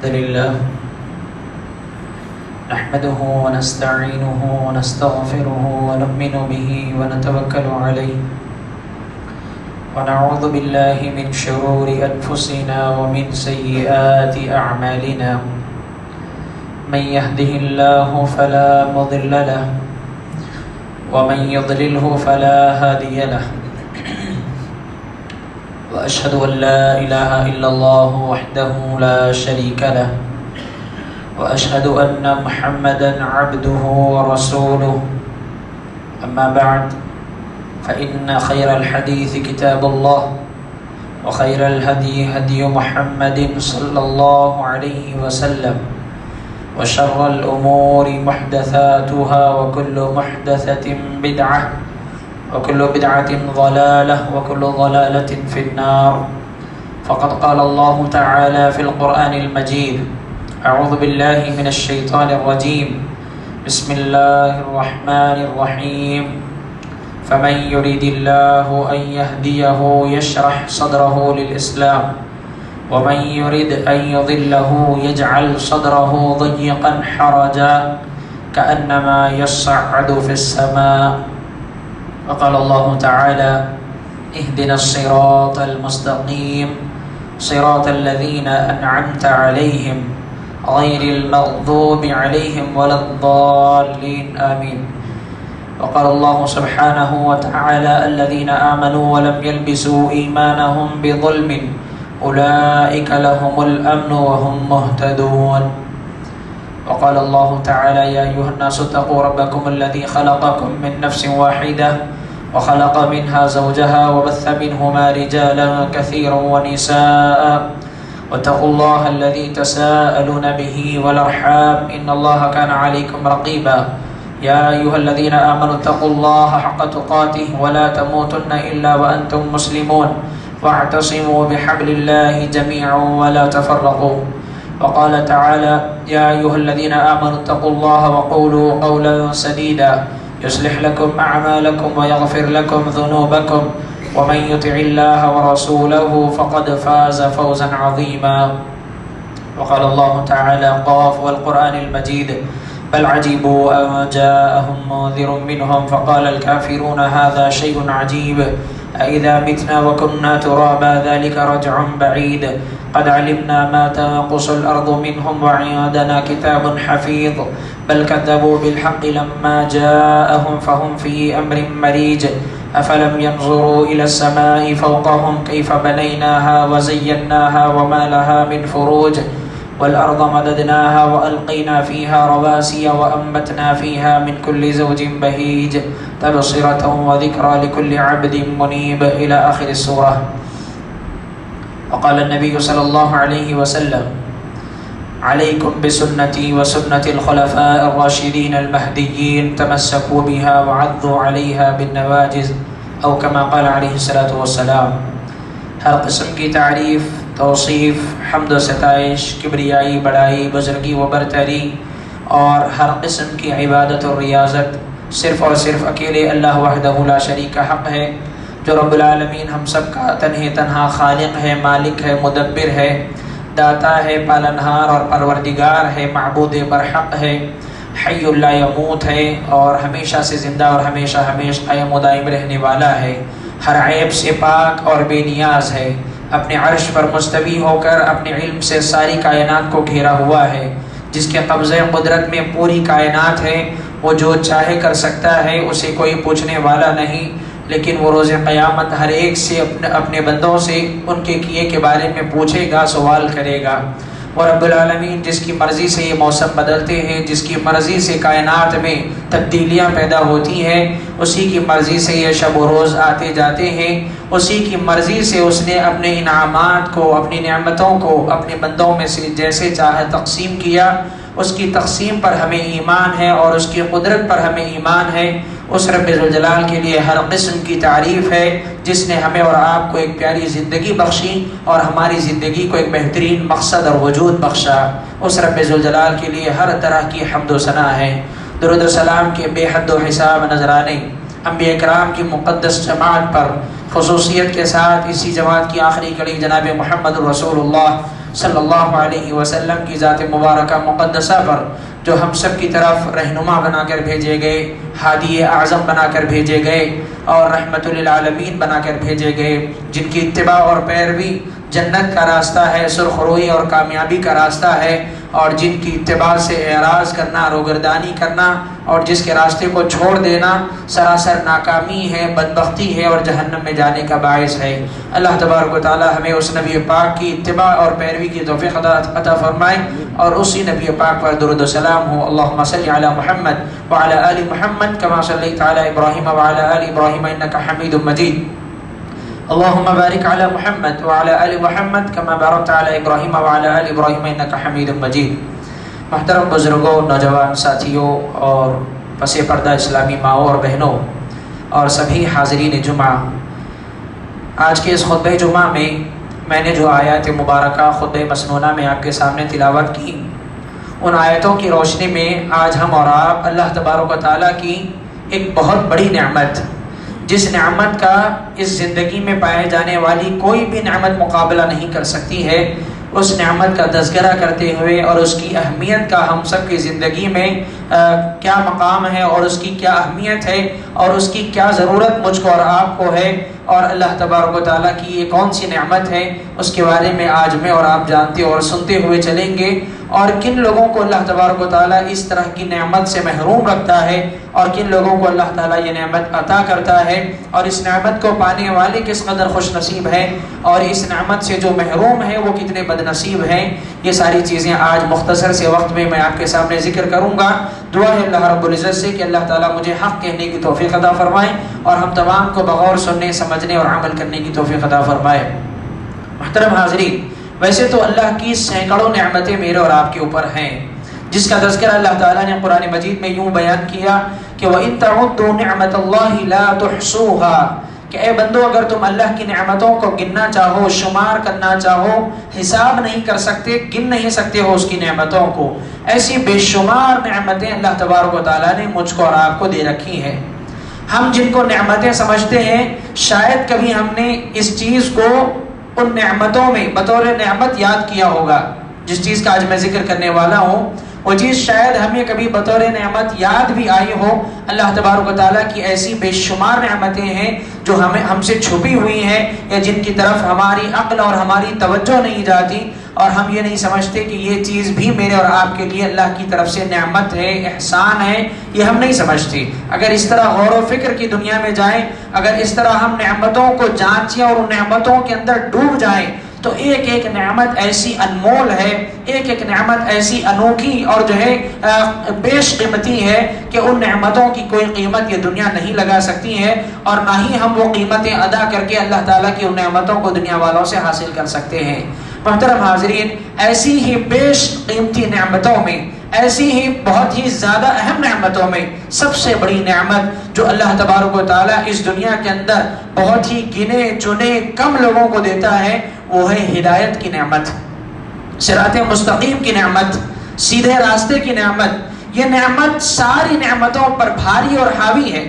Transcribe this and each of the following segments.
لله نحمده ونستعينه ونستغفره ونؤمن به ونتوكل عليه ونعوذ بالله من شرور أنفسنا ومن سيئات أعمالنا من يهده الله فلا مضل له ومن يضلله فلا هادي له وأشهد أن لا إله إلا الله وحده لا شريك له وأشهد أن محمدا عبده ورسوله أما بعد فإن خير الحديث كتاب الله وخير الهدي هدي محمد صلى الله عليه وسلم وشر الأمور محدثاتها وكل محدثة بدعة وكل بدعة ضلالة وكل ضلالة في النار فقد قال الله تعالى في القرآن المجيد أعوذ بالله من الشيطان الرجيم بسم الله الرحمن الرحيم فمن يريد الله أن يهديه يشرح صدره للإسلام ومن يريد أن يضله يجعل صدره ضيقا حرجا كأنما يصعد في السماء وقال الله تعالى اهدنا الصراط المستقيم صراط الذين أنعمت عليهم غير المغضوب عليهم ولا الضالين آمين وقال الله سبحانه وتعالى الذين آمنوا ولم يلبسوا إيمانهم بظلم أولئك لهم الأمن وهم مهتدون وقال الله تعالى يا أيها الناس اتقوا ربكم الذي خلقكم من نفس واحدة وخلق منها زوجها وبث منهما رجالا كثيرا ونساء واتقوا الله الذي تساءلون به والأرحام إن الله كان عليكم رقيبا يا أيها الذين آمنوا اتقوا الله حق تقاته ولا تموتن إلا وأنتم مسلمون واعتصموا بحبل الله جميعا ولا تفرقوا وقال تعالى يا أيها الذين آمنوا اتقوا الله وقولوا قولا سديدا يصلح لكم أعمالكم ويغفر لكم ذنوبكم ومن يطع الله ورسوله فقد فاز فوزا عظيما وقال الله تعالى قاف والقرآن المجيد بل عجبوا أن جاءهم منذر منهم فقال الكافرون هذا شيء عجيب أإذا متنا وكنا ترابا ذلك رجع بعيد قد علمنا ما تنقص الأرض منهم وعندنا كتاب حفيظ بل كذبوا بالحق لما جاءهم فهم في أمر مريج أفلم ينظروا إلى السماء فوقهم كيف بنيناها وزيناها وما لها من فروج والأرض مددناها وألقينا فيها رواسي وأنبتنا فيها من كل زوج بهيج تبصرة وذكرى لكل عبد منيب إلى آخر السورة وقال النبي صلى الله عليه وسلم عليكم بسنتي وسنة الخلفاء الراشدين المهديين تمسكوا بها وعضوا عليها بالنواجذ أو كما قال عليه الصلاة والسلام ہر قسم کی تعریف توصیف حمد و ستائش کبریائی بڑائی بزرگی و برتری اور ہر قسم کی عبادت و ریاضت صرف اور صرف اکیلے اللہ وحدہ لا شریک حق ہے جو رب العالمین ہم سب کا تنہا خالق ہے مالک ہے مدبر ہے داتا ہے پالنہار اور پروردگار ہے معبود برحق ہے حی لا یموت ہے اور ہمیشہ سے زندہ اور ہمیشہ قائم و دائم رہنے والا ہے ہر عیب سے پاک اور بے نیاز ہے اپنے عرش پر مستوی ہو کر اپنے علم سے ساری کائنات کو گھیرا ہوا ہے جس کے قبضے قدرت میں پوری کائنات ہے وہ جو چاہے کر سکتا ہے اسے کوئی پوچھنے والا نہیں لیکن وہ روز قیامت ہر ایک سے اپنے بندوں سے ان کے کیے کے بارے میں پوچھے گا سوال کرے گا اور رب العالمین جس کی مرضی سے یہ موسم بدلتے ہیں جس کی مرضی سے کائنات میں تبدیلیاں پیدا ہوتی ہیں اسی کی مرضی سے یہ شب و روز آتے جاتے ہیں اسی کی مرضی سے اس نے اپنے انعامات کو اپنی نعمتوں کو اپنے بندوں میں سے جیسے چاہے تقسیم کیا اس کی تقسیم پر ہمیں ایمان ہے اور اس کی قدرت پر ہمیں ایمان ہے اس رب ذوالجلال کے لیے ہر قسم کی تعریف ہے جس نے ہمیں اور آپ کو ایک پیاری زندگی بخشی اور ہماری زندگی کو ایک بہترین مقصد اور وجود بخشا اس رب ذوالجلال کے لیے ہر طرح کی حمد و ثنا ہے درود و سلام کے بے حد و حساب نذرانے انبیاء کرام کی مقدس جماعت پر خصوصیت کے ساتھ اسی جماعت کی آخری کڑی جناب محمد رسول اللہ صلی اللہ علیہ وسلم کی ذات مبارکہ مقدسہ پر جو ہم سب کی طرف رہنما بنا کر بھیجے گئے، ہادی اعظم بنا کر بھیجے گئے اور رحمت للعالمین بنا کر بھیجے گئے، جن کی اتباع اور پیروی جنت کا راستہ ہے، سرخ روئی اور کامیابی کا راستہ ہے، اور جن کی اتباع سے اعراض کرنا، روگردانی کرنا اور جس کے راستے کو چھوڑ دینا سراسر ناکامی ہے، بدبختی ہے اور جہنم میں جانے کا باعث ہے۔ اللہ تبارک و تعالی ہمیں اس نبی پاک کی اتباع اور پیروی کی توفیق عطا فرمائے اور اسی نبی پاک پر درود و سلام ہو۔ اللہم صلی علی محمد وعلی آل محمد کما صلیت علی ابراہیم وعلی آل ابراہیم انک حمید مجید۔ اللہم بارک علی محمد وعلی آل محمد کما بارکت علی ابراہیم وعلی آل ابراہیم انک حمید مجید۔ محترم بزرگوں، نوجوان ساتھیوں اور پس پردہ اسلامی ماؤں اور بہنوں اور سبھی حاضرین جمعہ، آج کے اس خطبہ جمعہ میں نے جو آیات مبارکہ خطبہ مسنونہ میں آپ کے سامنے تلاوت کی، ان آیتوں کی روشنی میں آج ہم اور آپ اللہ تبارک و تعالیٰ کی ایک بہت بڑی نعمت، جس نعمت کا اس زندگی میں پائے جانے والی کوئی بھی نعمت مقابلہ نہیں کر سکتی ہے، اس نعمت کا تذکرہ کرتے ہوئے اور اس کی اہمیت کا ہم سب کی زندگی میں کیا مقام ہے اور اس کی کیا اہمیت ہے اور اس کی کیا ضرورت مجھ کو اور آپ کو ہے، اور اللہ تبارک و تعالیٰ کی یہ کون سی نعمت ہے، اس کے بارے میں آج میں اور آپ جانتے اور سنتے ہوئے چلیں گے، اور کن لوگوں کو اللہ تبارک و تعالیٰ اس طرح کی نعمت سے محروم رکھتا ہے اور کن لوگوں کو اللہ تعالیٰ یہ نعمت عطا کرتا ہے، اور اس نعمت کو پانے والے کس قدر خوش نصیب ہیں اور اس نعمت سے جو محروم ہیں وہ کتنے بد نصیب ہیں۔ یہ ساری چیزیں آج مختصر سے وقت میں آپ کے سامنے ذکر کروں گا۔ دعا ہے اللہ رب العزت سے کہ اللہ تعالیٰ مجھے حق کہنے کی توفیق عطا فرمائے اور ہم تمام کو بغور سننے، سمجھنے اور عمل کرنے کی توفیق عطا فرمائے۔ محترم حاضرین، ویسے تو اللہ کی سینکڑوں نعمتیں میرے اور آپ کے اوپر ہیں، جس کا تذکرہ اللہ تعالیٰ نے قرآن مجید میں یوں بیان کیا کہ وَإِن تَعُدُّوا نِعْمَةَ اللَّهِ لَا تُحْصُوهَا، کہ اے بندو اگر تم اللہ کی نعمتوں کو گننا چاہو، شمار کرنا چاہو، حساب نہیں کر سکتے، گن نہیں سکتے ہو اس کی نعمتوں کو۔ ایسی بے شمار نعمتیں اللہ تبارک و تعالیٰ نے مجھ کو اور آپ کو دے رکھی ہیں۔ ہم جن کو نعمتیں سمجھتے ہیں، شاید کبھی ہم نے اس چیز کو ان نعمتوں میں بطور نعمت یاد کیا ہوگا۔ جس چیز کا آج میں ذکر کرنے والا ہوں وہ چیز شاید ہمیں کبھی بطور نعمت یاد بھی آئی ہو۔ اللہ تبارک و تعالیٰ کی ایسی بے شمار نعمتیں ہیں جو ہم سے چھپی ہوئی ہیں یا جن کی طرف ہماری عقل اور ہماری توجہ نہیں جاتی، اور ہم یہ نہیں سمجھتے کہ یہ چیز بھی میرے اور آپ کے لیے اللہ کی طرف سے نعمت ہے، احسان ہے، یہ ہم نہیں سمجھتے۔ اگر اس طرح غور و فکر کی دنیا میں جائیں، اگر اس طرح ہم نعمتوں کو جانچیں اور ان نعمتوں کے اندر ڈوب جائیں، تو ایک ایک نعمت ایسی انمول ہے، ایک ایک نعمت ایسی انوکھی اور جو ہے بیش قیمتی ہے کہ ان نعمتوں کی کوئی قیمت یہ دنیا نہیں لگا سکتی ہے، اور نہ ہی ہم وہ قیمتیں ادا کر کے اللہ تعالیٰ کی ان نعمتوں کو دنیا والوں سے حاصل کر سکتے ہیں۔ محترم حاضرین، ایسی ہی بیش قیمتی نعمتوں میں، ایسی ہی بہت ہی زیادہ اہم نعمتوں میں سب سے بڑی نعمت جو اللہ تبارک و تعالیٰ اس دنیا کے اندر بہت ہی گنے چنے کم لوگوں کو دیتا ہے، وہ ہے ہدایت کی نعمت، صراط مستقیم کی نعمت، سیدھے راستے کی نعمت۔ یہ نعمت ساری نعمتوں پر بھاری اور حاوی ہے،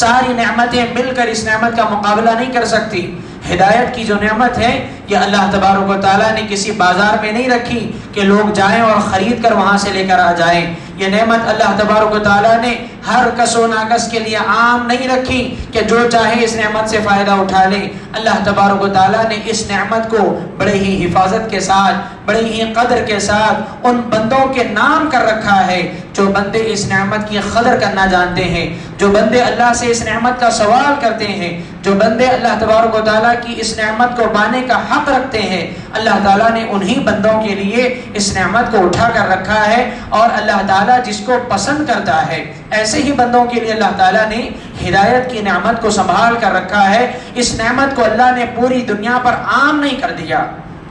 ساری نعمتیں مل کر اس نعمت کا مقابلہ نہیں کر سکتی۔ ہدایت کی جو نعمت ہے یہ اللہ تبارک و تعالیٰ نے کسی بازار میں نہیں رکھی کہ لوگ جائیں اور خرید کر وہاں سے لے کر آ جائیں۔ یہ نعمت اللہ تبارک و تعالیٰ نے ہر کس و ناکس کے لیے عام نہیں رکھی کہ جو چاہے اس نعمت سے فائدہ اٹھا لے۔ اللہ تبارک و تعالیٰ نے اس نعمت کو بڑے ہی حفاظت کے ساتھ، بڑے ہی قدر کے ساتھ ان بندوں کے نام کر رکھا ہے جو بندے اس نعمت کی قدر کرنا جانتے ہیں، جو بندے اللہ سے اس نعمت کا سوال کرتے ہیں، جو بندے اللہ تبارک و تعالیٰ کی اس نعمت کو پانے کا حق رکھتے ہیں۔ اللہ تعالیٰ نے انہی بندوں کے لیے اس نعمت کو اٹھا کر رکھا ہے، اور اللہ تعالیٰ جس کو پسند کرتا ہے ایسے ہی بندوں کے لیے اللہ تعالیٰ نے ہدایت کی نعمت کو سنبھال کر رکھا ہے۔ اس نعمت کو اللہ نے پوری دنیا پر عام نہیں کر دیا،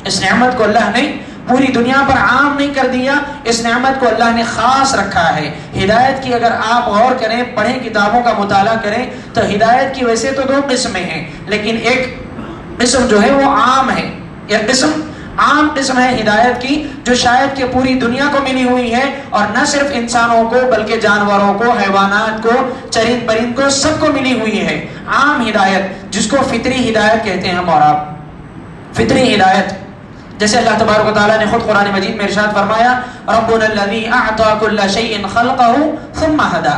اس نعمت کو اللہ نے پوری دنیا پر عام نہیں کر دیا، اس نعمت کو اللہ نے خاص رکھا ہے۔ ہدایت کی اگر آپ غور کریں، پڑھیں، کتابوں کا مطالعہ کریں، تو ہدایت کی ویسے تو دو قسمیں ہیں، لیکن ایک قسم جو ہے وہ عام ہے، ایک قسم عام قسم ہے ہدایت کی جو شاید کہ پوری دنیا کو ملی ہوئی ہے، اور نہ صرف انسانوں کو بلکہ جانوروں کو، حیوانات کو، چرند پرند کو، سب کو ملی ہوئی ہے۔ عام ہدایت جس کو فطری ہدایت کہتے ہیں ہم اور آپ، فطری ہدایت جیسے اللہ تبارک و تعالیٰ نے خود قرآن مجید میں ارشاد فرمایا ربنا الذی اعطى كل شیء خلقہ ثم ہدی،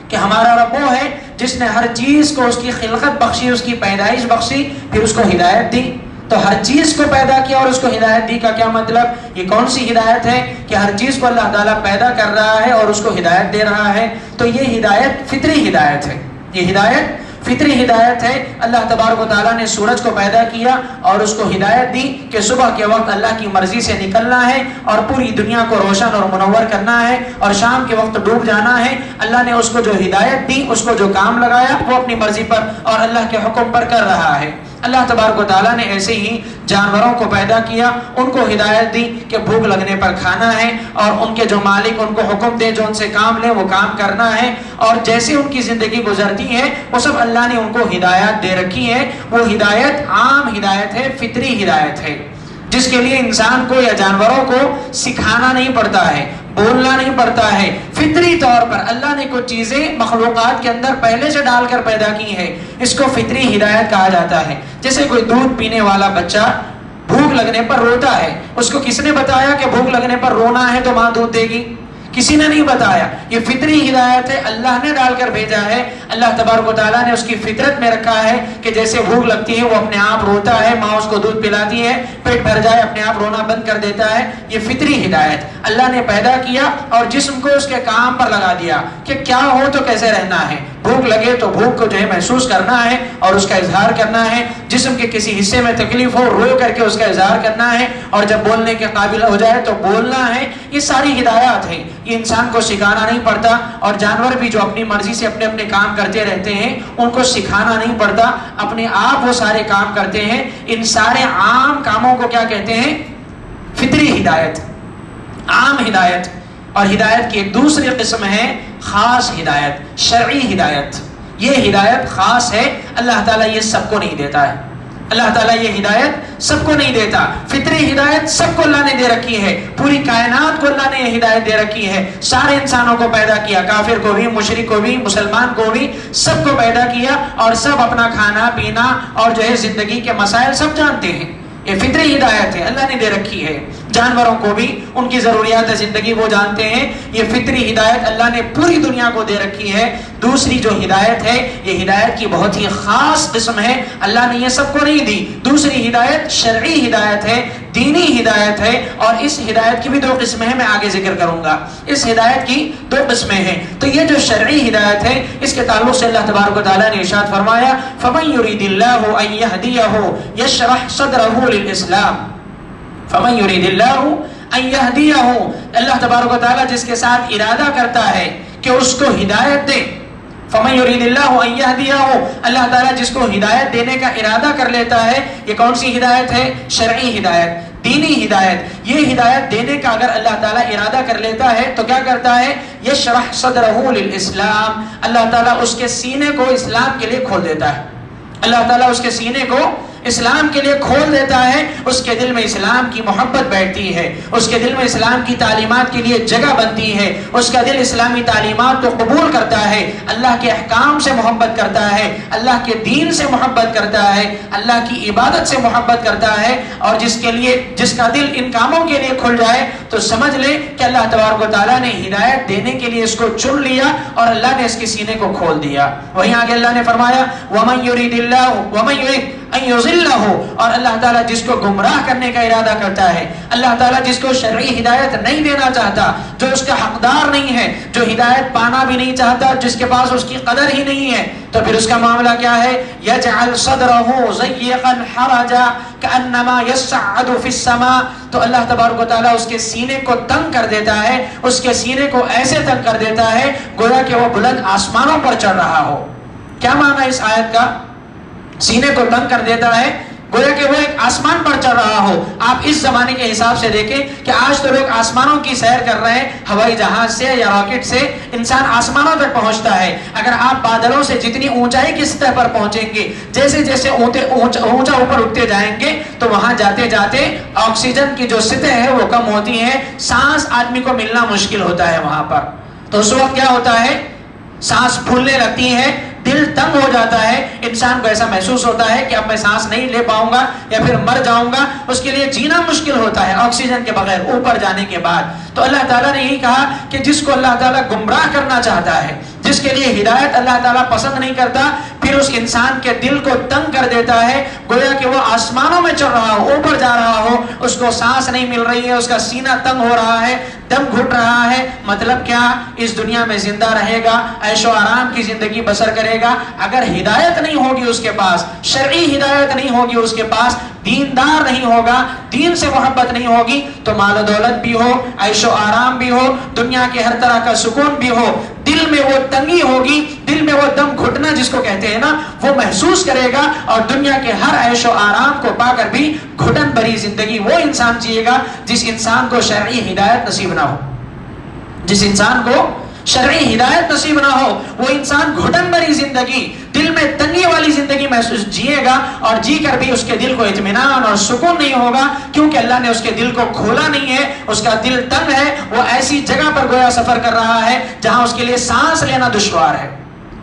کہ ہمارا رب وہ ہے جس نے ہر چیز کو اس کی خلقت بخشی، اس کی پیدائش بخشی، پھر اس کو ہدایت دی۔ تو ہر چیز کو پیدا کیا اور اس کو ہدایت دی کا کیا مطلب؟ یہ کون سی ہدایت ہے کہ ہر چیز کو اللہ تعالیٰ پیدا کر رہا ہے اور اس کو ہدایت دے رہا ہے؟ تو یہ ہدایت فطری ہدایت ہے، یہ ہدایت فطری ہدایت ہے۔ اللہ تبارک و تعالیٰ نے سورج کو پیدا کیا اور اس کو ہدایت دی کہ صبح کے وقت اللہ کی مرضی سے نکلنا ہے اور پوری دنیا کو روشن اور منور کرنا ہے، اور شام کے وقت ڈوب جانا ہے۔ اللہ نے اس کو جو ہدایت دی، اس کو جو کام لگایا، وہ اپنی مرضی پر اور اللہ کے حکم پر کر رہا ہے۔ اللہ تبارک و تعالیٰ نے ایسے ہی جانوروں کو پیدا کیا، ان کو ہدایت دی کہ بھوک لگنے پر کھانا ہے، اور ان کے جو مالک ان کو حکم دے جو ان سے کام لے وہ کام کرنا ہے، اور جیسے ان کی زندگی گزرتی ہے وہ سب اللہ نے ان کو ہدایت دے رکھی ہے۔ وہ ہدایت عام ہدایت ہے، فطری ہدایت ہے، جس کے لیے انسان کو یا جانوروں کو سکھانا نہیں پڑتا ہے، بولنا نہیں پڑتا ہے۔ فطری طور پر اللہ نے کچھ چیزیں مخلوقات کے اندر پہلے سے ڈال کر پیدا کی ہیں، اس کو فطری ہدایت کہا جاتا ہے۔ جیسے کوئی دودھ پینے والا بچہ بھوک لگنے پر روتا ہے، اس کو کس نے بتایا کہ بھوک لگنے پر رونا ہے تو ماں دودھ دے گی؟ کسی نے نہیں بتایا۔ یہ فطری ہدایت ہے، اللہ نے ڈال کر بھیجا ہے۔ اللہ تبارک و تعالیٰ نے اس کی فطرت میں رکھا ہے کہ جیسے بھوک لگتی ہے وہ اپنے آپ روتا ہے، ماں اس کو دودھ پلاتی ہے، پیٹ بھر جائے اپنے آپ رونا بند کر دیتا ہے۔ یہ فطری ہدایت اللہ نے پیدا کیا اور جسم کو اس کے کام پر لگا دیا کہ کیا ہو تو کیسے رہنا ہے۔ بھوک لگے تو بھوک کو جو ہے محسوس کرنا ہے اور اس کا اظہار کرنا ہے، جسم کے کسی حصے میں تکلیف ہو رو کر کے اس کا اظہار کرنا ہے، اور جب بولنے کے قابل ہو جائے تو بولنا ہے۔ یہ ساری ہدایات ہیں، یہ انسان کو سکھانا نہیں پڑتا، اور جانور بھی جو اپنی مرضی سے اپنے اپنے کام کرتے رہتے ہیں ان کو سکھانا نہیں پڑتا، اپنے آپ وہ سارے کام کرتے ہیں۔ ان سارے عام کاموں کو کیا کہتے ہیں؟ فطری ہدایت، عام ہدایت۔ اور ہدایت کی ایک دوسری قسم ہے خاص ہدایت، شرعی ہدایت۔ یہ ہدایت خاص ہے، اللہ تعالیٰ یہ سب کو نہیں دیتا ہے، اللہ تعالیٰ یہ ہدایت سب کو نہیں دیتا۔ فطری ہدایت سب کو اللہ نے دے رکھی ہے، پوری کائنات کو اللہ نے یہ ہدایت دے رکھی ہے۔ سارے انسانوں کو پیدا کیا، کافر کو بھی، مشرک کو بھی، مسلمان کو بھی، سب کو پیدا کیا، اور سب اپنا کھانا پینا اور جو ہے زندگی کے مسائل سب جانتے ہیں۔ یہ فطری ہدایت ہے، اللہ نے دے رکھی ہے۔ جانوروں کو بھی ان کی ضروریات زندگی وہ جانتے ہیں۔ یہ فطری ہدایت اللہ نے پوری دنیا کو دے رکھی ہے۔ دوسری جو ہدایت ہے یہ ہدایت کی بہت ہی خاص قسم ہے، اللہ نے یہ سب کو نہیں دی۔ دوسری ہدایت شرعی ہدایت ہے، دینی ہدایت ہے، اور اس ہدایت کی بھی دو قسمیں ہیں، میں آگے ذکر کروں گا۔ اس ہدایت کی دو قسمیں ہیں۔ تو یہ جو شرعی ہدایت ہے اس کے تعلق سے اللہ تبارک و تعالیٰ نے ارشاد فرمایا فَمَن يُرِيدِ اللَّهُ أَن يَهْدِيَهُ يَشْرَحْ صَدْرَهُ لِلْإِسْلَامِ فَمَن يُرِيدِ اللَّهُ أَن يَهْدِيَهُ، اللہ تبارک و تعالیٰ جس کے ساتھ ارادہ کرتا ہے کہ اس کو ہدایت دے، فَمَن يُرِيدِ اللَّهُ أَن يَهْدِيَهُ، اللہ تعالیٰ جس کو ہدایت دینے کا ارادہ کر لیتا ہے۔ یہ کون سی ہدایت ہے؟ شرعی ہدایت، دینی ہدایت۔ یہ ہدایت دینے کا اگر اللہ تعالیٰ ارادہ کر لیتا ہے تو کیا کرتا ہے؟ یشرح صدرہ للاسلام، اللہ تعالیٰ اس کے سینے کو اسلام کے لیے کھول دیتا ہے۔ اللہ تعالیٰ اس کے سینے کو اسلام کے لیے کھول دیتا ہے، اس کے دل میں اسلام کی محبت بیٹھتی ہے، اس کے دل میں اسلام کی تعلیمات کے لیے جگہ بنتی ہے، اس کا دل اسلامی تعلیمات کو قبول کرتا ہے، اللہ کے احکام سے محبت کرتا ہے، اللہ کے دین سے محبت کرتا ہے، اللہ کی عبادت سے محبت کرتا ہے، اور جس کا دل ان کاموں کے لیے کھل جائے تو سمجھ لے کہ اللہ تبارک و تعالیٰ نے ہدایت دینے کے لیے اس کو چن لیا اور اللہ نے اس کے سینے کو کھول دیا۔ وہیں آگے اللہ نے فرمایا وَمَن يُرِيدِ اللَّهُ وَمَن يُرِيدْ أَن يُضِلَّهُ، اور اللہ تعالیٰ جس کو گمراہ کرنے کا ارادہ کرتا ہے، اللہ تعالیٰ جس کو شرعی ہدایت نہیں دینا چاہتا، جو اس کا حقدار نہیں ہے، جو ہدایت پانا بھی نہیں چاہتا، جس کے پاس اس کی قدر ہی نہیں ہے، تو پھر اس کا معاملہ کیا ہے؟ يَجْعَلْ صَدْرَهُ ضَيِّقًا حَرَجًا كَأَنَّمَا يَصَّعَّدُ فِي السَّمَاءِ، تو اللہ تبارک و تعالیٰ اس کے سینے کو تنگ کر دیتا ہے، اس کے سینے کو ایسے تنگ کر دیتا ہے گویا کہ وہ بلند آسمانوں پر چڑھ رہا ہو۔ کیا معنی اس آیت کا؟ سینے کو تنگ کر دیتا ہے گویا کہ وہ ایک آسمان پر چڑھ رہا ہو۔ آپ اس زمانے کے حساب سے دیکھیں کہ آج تو لوگ آسمانوں کی سیر کر رہے ہیں، ہوائی جہاز سے یا راکٹ سے انسان آسمانوں تک پہنچتا ہے۔ اگر آپ بادلوں سے جتنی اونچائی کی سطح پر پہنچیں گے، جیسے جیسے اونچا اوپر اٹھتے جائیں گے تو وہاں جاتے جاتے آکسیجن کی جو سطح ہے وہ کم ہوتی ہے، سانس آدمی کو ملنا مشکل ہوتا ہے وہاں پر۔ تو اس وقت کیا ہوتا ہے؟ سانس پھولنے لگتی ہے، دل تنگ ہو جاتا ہے، انسان کو ایسا محسوس ہوتا ہے کہ اب میں سانس نہیں لے پاؤں گا یا پھر مر جاؤں گا، اس کے لیے جینا مشکل ہوتا ہے آکسیجن کے بغیر اوپر جانے کے بعد. تو اللہ تعالیٰ نے یہی کہا کہ جس کو اللہ تعالیٰ گمراہ کرنا چاہتا ہے، جس کے لیے ہدایت اللہ تعالیٰ پسند نہیں کرتا، پھر اس انسان کے دل کو تنگ کر دیتا ہے، گویا کہ وہ آسمانوں میں چڑھ رہا ہو، اوپر جا رہا ہو، اس کو سانس نہیں مل رہی ہے، اس کا سینہ تنگ ہو رہا ہے، دم گھٹ رہا ہے. مطلب کیا؟ اس دنیا میں زندہ رہے گا، عیش و آرام کی زندگی بسر کرے گا، اگر ہدایت نہیں ہوگی اس کے پاس، شرعی ہدایت نہیں ہوگی اس کے پاس، دیندار نہیں ہوگا، دین سے محبت نہیں ہوگی، تو مال و دولت بھی ہو، عیش و آرام بھی ہو، دنیا کے ہر طرح کا سکون بھی ہو، دل میں وہ تنگی ہوگی، دل میں وہ دم گھٹنا جس کو کہتے ہیں نا، وہ محسوس کرے گا، اور دنیا کے ہر عیش و آرام کو پا کر بھی گھٹن بھری زندگی وہ انسان جیے گا جس انسان کو شرعی ہدایت نصیب نہ ہو. جس انسان کو شرعی ہدایت نصیب نہ ہو وہ انسان گھٹن بھری زندگی، دل میں تنگی والی زندگی محسوس جیے گا، اور جی کر بھی اس کے دل کو اطمینان اور سکون نہیں ہوگا، کیونکہ اللہ نے اس کے دل کو کھولا نہیں ہے، اس کا دل تنگ ہے، وہ ایسی جگہ پر گویا سفر کر رہا ہے جہاں اس کے لیے سانس لینا دشوار ہے،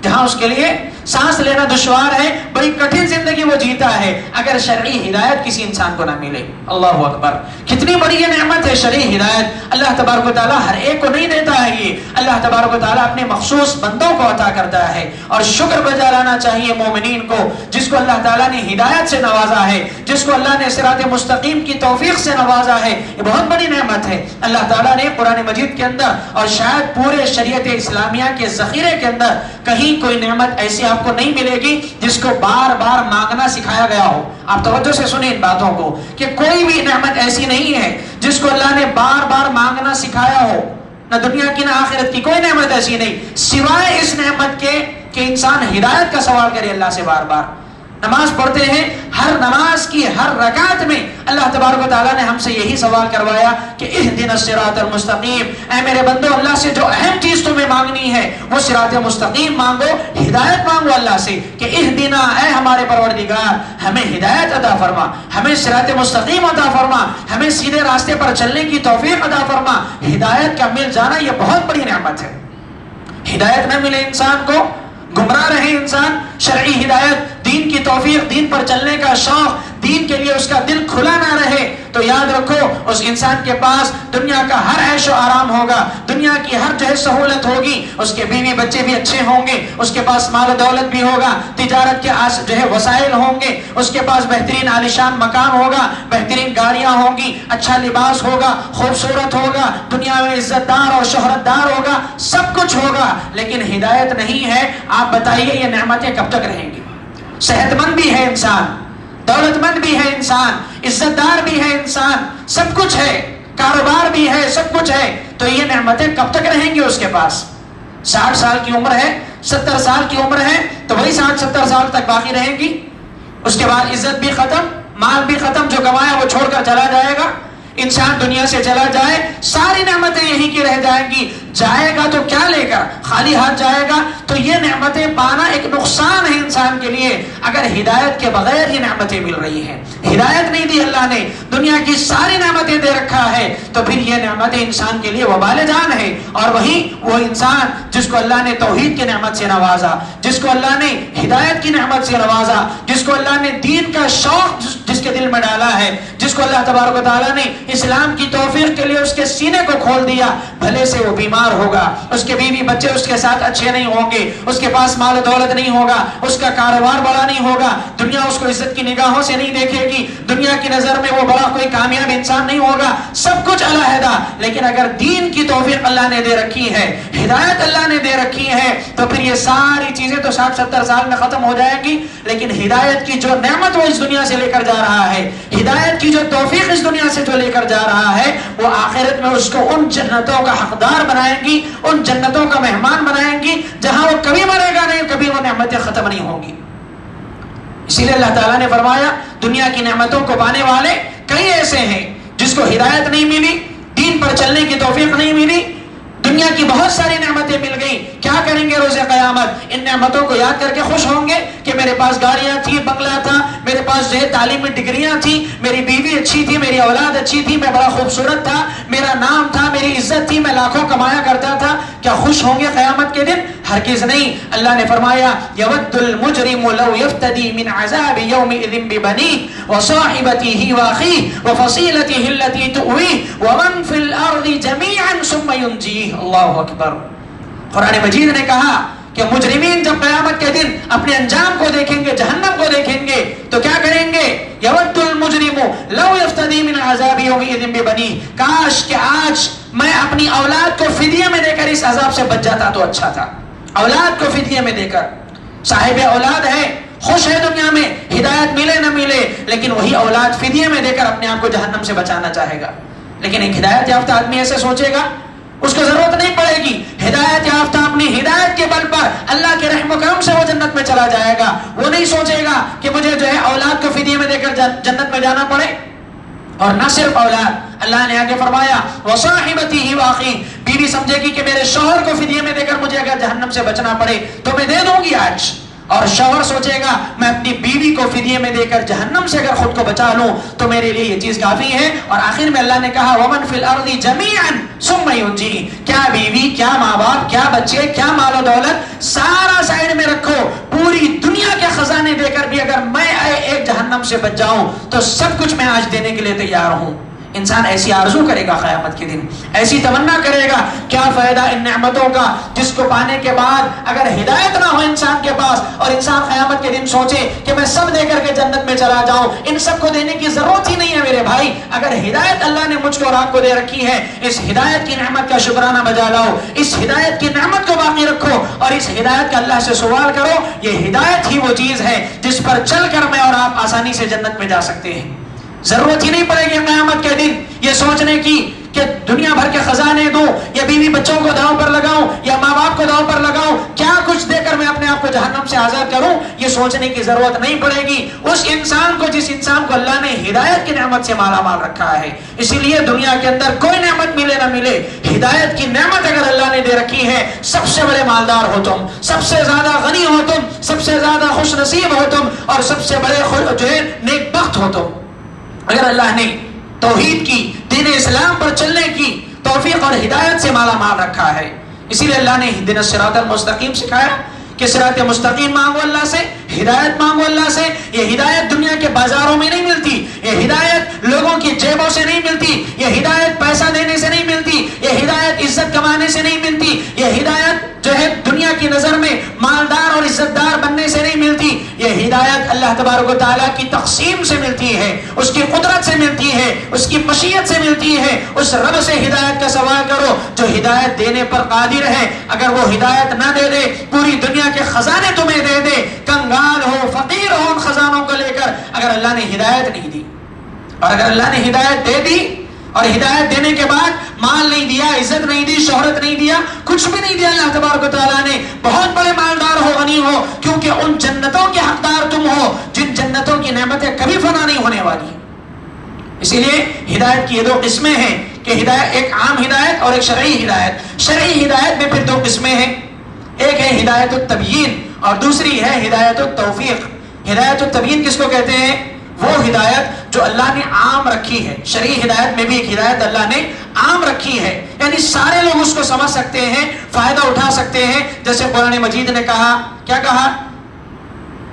جہاں اس کے لیے سانس لینا دشوار ہے، بڑی کٹھن زندگی وہ جیتا ہے اگر شرعی ہدایت کسی انسان کو نہ ملے. اللہ اکبر، کتنی بڑی یہ نعمت ہے شرعی ہدایت. اللہ تبارک و تعالیٰ ہر ایک کو نہیں دیتا ہے، یہ اللہ تبارک و تعالیٰ اپنے مخصوص بندوں کو عطا کرتا ہے، اور شکر بجا لانا چاہیے مومنین کو جس کو اللہ تعالیٰ نے ہدایت سے نوازا ہے، جس کو اللہ نے صراط مستقیم کی توفیق سے نوازا ہے. یہ بہت بڑی نعمت ہے. اللہ تعالیٰ نے قرآن مجید کے اندر اور شاید پورے شریعت اسلامیہ کے ذخیرے کے اندر کہیں کوئی نعمت ایسی آپ کو نہیں ملے گی جس کو بار بار مانگنا سکھایا گیا ہو. آپ توجہ سے سنیں ان باتوں کو کہ کوئی بھی نعمت ایسی نہیں ہے جس کو اللہ نے بار بار مانگنا سکھایا ہو، نہ دنیا کی نہ آخرت کی کوئی نعمت ایسی نہیں سوائے اس نعمت کے کہ انسان ہدایت کا سوال کرے اللہ سے بار بار. نماز پڑھتے ہیں، ہر نماز کی ہر رکعت میں اللہ تبارک و تعالیٰ نے ہم سے یہی سوال کروایا کہ اہدنا الصراط المستقیم، اے میرے بندو اللہ سے جو اہم چیز تمہیں مانگنی ہے وہ صراط مستقیم مانگو، ہدایت مانگو اللہ سے کہ اہدنا، اے ہمارے پروردگار ہمیں ہدایت عطا فرما، ہمیں صراط مستقیم عطا فرما، ہمیں سیدھے راستے پر چلنے کی توفیق عطا فرما. ہدایت کا مل جانا یہ بہت بڑی نعمت ہے. ہدایت نہ ملے انسان کو، گمراہ رہے انسان، شرعی ہدایت، دین کی توفیق، دین پر چلنے کا شوق، دین کے لیے اس کا دل کھلا نہ رہے، تو یاد رکھو اس انسان کے پاس دنیا کا ہر عیش و آرام ہوگا، دنیا کی ہر جو ہے سہولت ہوگی، اس کے بیوی بچے بھی اچھے ہوں گے، اس کے پاس مال و دولت بھی ہوگا، تجارت کے جو ہے وسائل ہوں گے، اس کے پاس بہترین عالیشان مکان ہوگا، بہترین گاڑیاں ہوں گی، اچھا لباس ہوگا، خوبصورت ہوگا، دنیا میں عزت دار اور شہرت دار ہوگا، سب کچھ ہوگا، لیکن ہدایت نہیں ہے. آپ بتائیے یہ نعمتیں کب تک رہیں گی؟ صحت مند بھی ہے انسان، دولت مند بھی ہے انسان، عزت دار بھی ہے انسان، سب کچھ ہے، کاروبار بھی ہے، سب کچھ ہے، تو یہ نعمتیں کب تک رہیں گی اس کے پاس؟ 60 سال کی عمر ہے، 70 سال کی عمر ہے، تو وہی 60-70 سال تک باقی رہیں گی. اس کے بعد عزت بھی ختم، مال بھی ختم، جو کمایا وہ چھوڑ کر چلا جائے گا. انسان دنیا سے چلا جائے، ساری نعمتیں یہیں کی رہ جائیں گی. جائے گا تو کیا لے کر؟ خالی ہاتھ جائے گا. تو یہ نعمتیں پانا ایک نقصان ہے انسان کے لیے اگر ہدایت کے بغیر یہ نعمتیں مل رہی ہیں. ہدایت نہیں دی اللہ نے، دنیا کی ساری نعمتیں دے رکھا ہے، تو پھر یہ نعمتیں انسان کے لیے وبال جان ہے. اور وہی وہ انسان جس کو اللہ نے توحید کی نعمت سے نوازا، جس کو اللہ نے ہدایت کی نعمت سے نوازا، جس کو اللہ نے دین کا شوق جس کے دل میں ڈالا ہے، جس کو اللہ تبارک و تعالیٰ نے اسلام کی توفیق کے لیے اس کے سینے کو کھول دیا، بھلے سے وہ بیمار ہوگا، اس کے بیوی بچے اس کے ساتھ اچھے نہیں ہوں گے، اس کے پاس مال و دولت نہیں ہوگا، اس کا کاروبار بڑا نہیں ہوگا، دنیا اس کو عزت کی نگاہوں سے نہیں دیکھے گی، دنیا کی نظر میں وہ بڑا کوئی کامیاب انسان نہیں ہوگا، سب کچھ علیحدہ. لیکن اگر دین کی توفیق اللہ نے دے رکھی ہے، ہدایت اللہ نے دے رکھی ہے، تو پھر یہ ساری چیزیں تو 60-70 سال میں ختم ہو جائیں گی. لیکن ہدایت کی جو نعمت وہ اس دنیا سے لے کر جا رہا ہے، ہدایت کی جو توفیق اس دنیا سے جو لے کر جا رہا ہے، وہ آخرت میں اس کو ان جنتوں کا حقدار بنائیں گی، ان جنتوں کا مہمان بنائیں گی جہاں وہ کبھی مرے گا نہیں، کبھی وہ نعمتیں ختم نہیں ہوں گی. اسی لیے اللہ تعالیٰ نے فرمایا دنیا کی نعمتوں کو پانے والے کئی ایسے ہیں جس کو ہدایت نہیں ملی، دین پر چلنے کی توفیق نہیں ملی، دنیا دنیا کی بہت ساری نعمتیں مل گئی، کیا کریں گے روز قیامت؟ ان نعمتوں کو یاد کر کے خوش ہوں گے کہ میرے پاس گاڑیاں تھی، بنگلہ تھا، میرے پاس جو ہے تعلیمی ڈگریاں تھی، میری بیوی اچھی تھی، میری اولاد اچھی تھی، میں بڑا خوبصورت تھا، میرا نام تھا، میری عزت تھی، میں لاکھوں کمایا کرتا تھا. کیا خوش ہوں گے قیامت کے دن؟ ہرگز نہیں. اللہ نے فرمایا یود المجرم لو یفتدی من عذاب یومئذ ببنیہ وصاحبتہ واخیہ وفصیلتہ التی تؤویہ ومن فی الارض جمیعا ثم ینجیہ. اللہ اکبر. قرآن مجید نے کہا کہ مجرمین جب قیامت کے دن اپنے انجام کو دیکھیں گے، جہنم کو دیکھیں گے، تو کیا کریں گے؟ یود المجرم لو یفتدی من عذاب یومئذ ببنیہ. کاش کہ آج میں اپنی اولاد کو فدیے میں دے کر اس عذاب سے بچ جاتا تو اچھا تھا. اولاد کو فدیے میں دے کر. صاحب اولاد ہے، خوش ہے دنیا میں، ہدایت ملے نہ ملے، لیکن وہی اولاد فدیے میں دے کر اپنے آپ کو جہنم سے بچانا چاہے گا. لیکن ایک ہدایت یافتہ آدمی ایسے سوچے گا، اس کو ضرورت نہیں پڑے گی. ہدایت یافتہ اپنی ہدایت کے بل پر اللہ کے رحم و کرم سے وہ جنت میں چلا جائے گا. وہ نہیں سوچے گا کہ مجھے جو ہے اولاد کو فدیے میں دے کر جنت میں جانا پڑے. اور نہ صرف اولاد، اللہ نے آگے فرمایا وصاحبتہ واخیہ. بیوی سمجھے گی کہ میرے شوہر کو فدیے میں دے کر مجھے اگر جہنم سے بچنا پڑے تو میں دے دوں گی آج. اور شوہر سوچے گا میں اپنی بیوی کو فدیے میں دے کر جہنم سے اگر خود کو بچا لوں تو میرے لیے یہ چیز کافی ہے. اور آخر میں اللہ نے کہا ومن فی الارض جمیعا ثم ینجیہ. کیا بیوی، کیا ماں باپ، کیا بچے، کیا مال و دولت، سارا سائڈ میں رکھو. پوری دنیا کے خزانے دے کر بھی اگر میں ایک جہنم سے بچ جاؤں تو سب کچھ میں آج دینے کے لیے تیار ہوں. انسان ایسی آرزو کرے گا قیامت کے دن، ایسی تمنا کرے گا. کیا فائدہ ان نعمتوں کا جس کو پانے کے بعد اگر ہدایت نہ ہو انسان کے پاس، اور انسان قیامت کے دن سوچے کہ میں سب دے کر کے جنت میں چلا جاؤں. ان سب کو دینے کی ضرورت ہی نہیں ہے میرے بھائی. اگر ہدایت اللہ نے مجھ کو اور آپ کو دے رکھی ہے، اس ہدایت کی نعمت کا شکرانہ بجا لاؤ. اس ہدایت کی نعمت کو باقی رکھو اور اس ہدایت کا اللہ سے سوال کرو. یہ ہدایت ہی وہ چیز ہے جس پر چل کر میں اور آپ آسانی سے جنت میں جا سکتے ہیں. ضرورت ہی نہیں پڑے گی قیامت کے دن یہ سوچنے کی کہ دنیا بھر کے خزانے دوں یا بیوی بچوں کو داؤں پر لگاؤں یا ماں باپ کو داؤں پر لگاؤں، کیا کچھ دے کر میں اپنے آپ کو جہنم سے آزاد کروں. یہ سوچنے کی ضرورت نہیں پڑے گی اس انسان کو جس انسان کو اللہ نے ہدایت کی نعمت سے مالا مال رکھا ہے. اسی لیے دنیا کے اندر کوئی نعمت ملے نہ ملے، ہدایت کی نعمت اگر اللہ نے دے رکھی ہے، سب سے بڑے مالدار ہو تم، سب سے زیادہ غنی ہو تم، سب سے زیادہ خوش نصیب ہو تم، اور سب سے بڑے جو ہے نیک بخت ہو تم. اگر اللہ نے توحید کی، دین اسلام پر چلنے کی توفیق اور ہدایت سے مالا مال رکھا ہے. اسی لیے اللہ نے اہدنا الصراط المستقیم سکھایا کہ صراط مستقیم مانگو اللہ سے، ہدایت مانگو اللہ سے. یہ ہدایت دنیا کے بازاروں میں نہیں ملتی، یہ ہدایت لوگوں کی جیبوں سے نہیں ملتی، یہ ہدایت پیسہ دینے سے نہیں ملتی، یہ ہدایت عزت کمانے سے نہیں ملتی، یہ ہدایت جو ہے دنیا کی نظر میں مالدار اور عزت دار بننے سے نہیں ملتی. یہ ہدایت اللہ تبارک و تعالیٰ کی تقسیم سے ملتی ہے، اس کی قدرت سے ملتی ہے، اس کی مشیت سے ملتی ہے. اس رب سے ہدایت کا سوال کرو جو ہدایت دینے پر قادر ہے. اگر وہ ہدایت نہ دے دے، پوری دنیا کے خزانے تمہیں دے دے، کنگال ہو، فقیر ہو ان خزانوں کو لے کر، اگر اللہ نے ہدایت نہیں دی، اور اگر اللہ نے ہدایت دے دی اور ہدایت دینے کے بعد مال نہیں دیا، عزت نہیں دی، شہرت نہیں دیا، کچھ بھی نہیں دیا اللہ تبارک و تعالیٰ نے، بہت بڑے مالدار ہو، غنی ہو، کیونکہ ان جنتوں کے حقدار تم ہو جن جنتوں کی نعمتیں کبھی فنا نہیں ہونے والی. اسی لیے ہدایت کی یہ دو قسمیں ہیں کہ ہدایت، ایک عام ہدایت اور ایک شرعی ہدایت. شرعی ہدایت میں پھر دو قسمیں ہیں، ایک ہے ہدایت التبیین اور دوسری ہے ہدایت التوفیق. ہدایت التبیین کس کو کہتے ہیں؟ وہ ہدایت جو اللہ نے عام رکھی ہے. شرعی ہدایت میں بھی ایک ہدایت اللہ نے عام رکھی ہے، یعنی سارے لوگ اس کو سمجھ سکتے ہیں، فائدہ اٹھا سکتے ہیں. جیسے قرآن مجید نے کہا، کیا کہا؟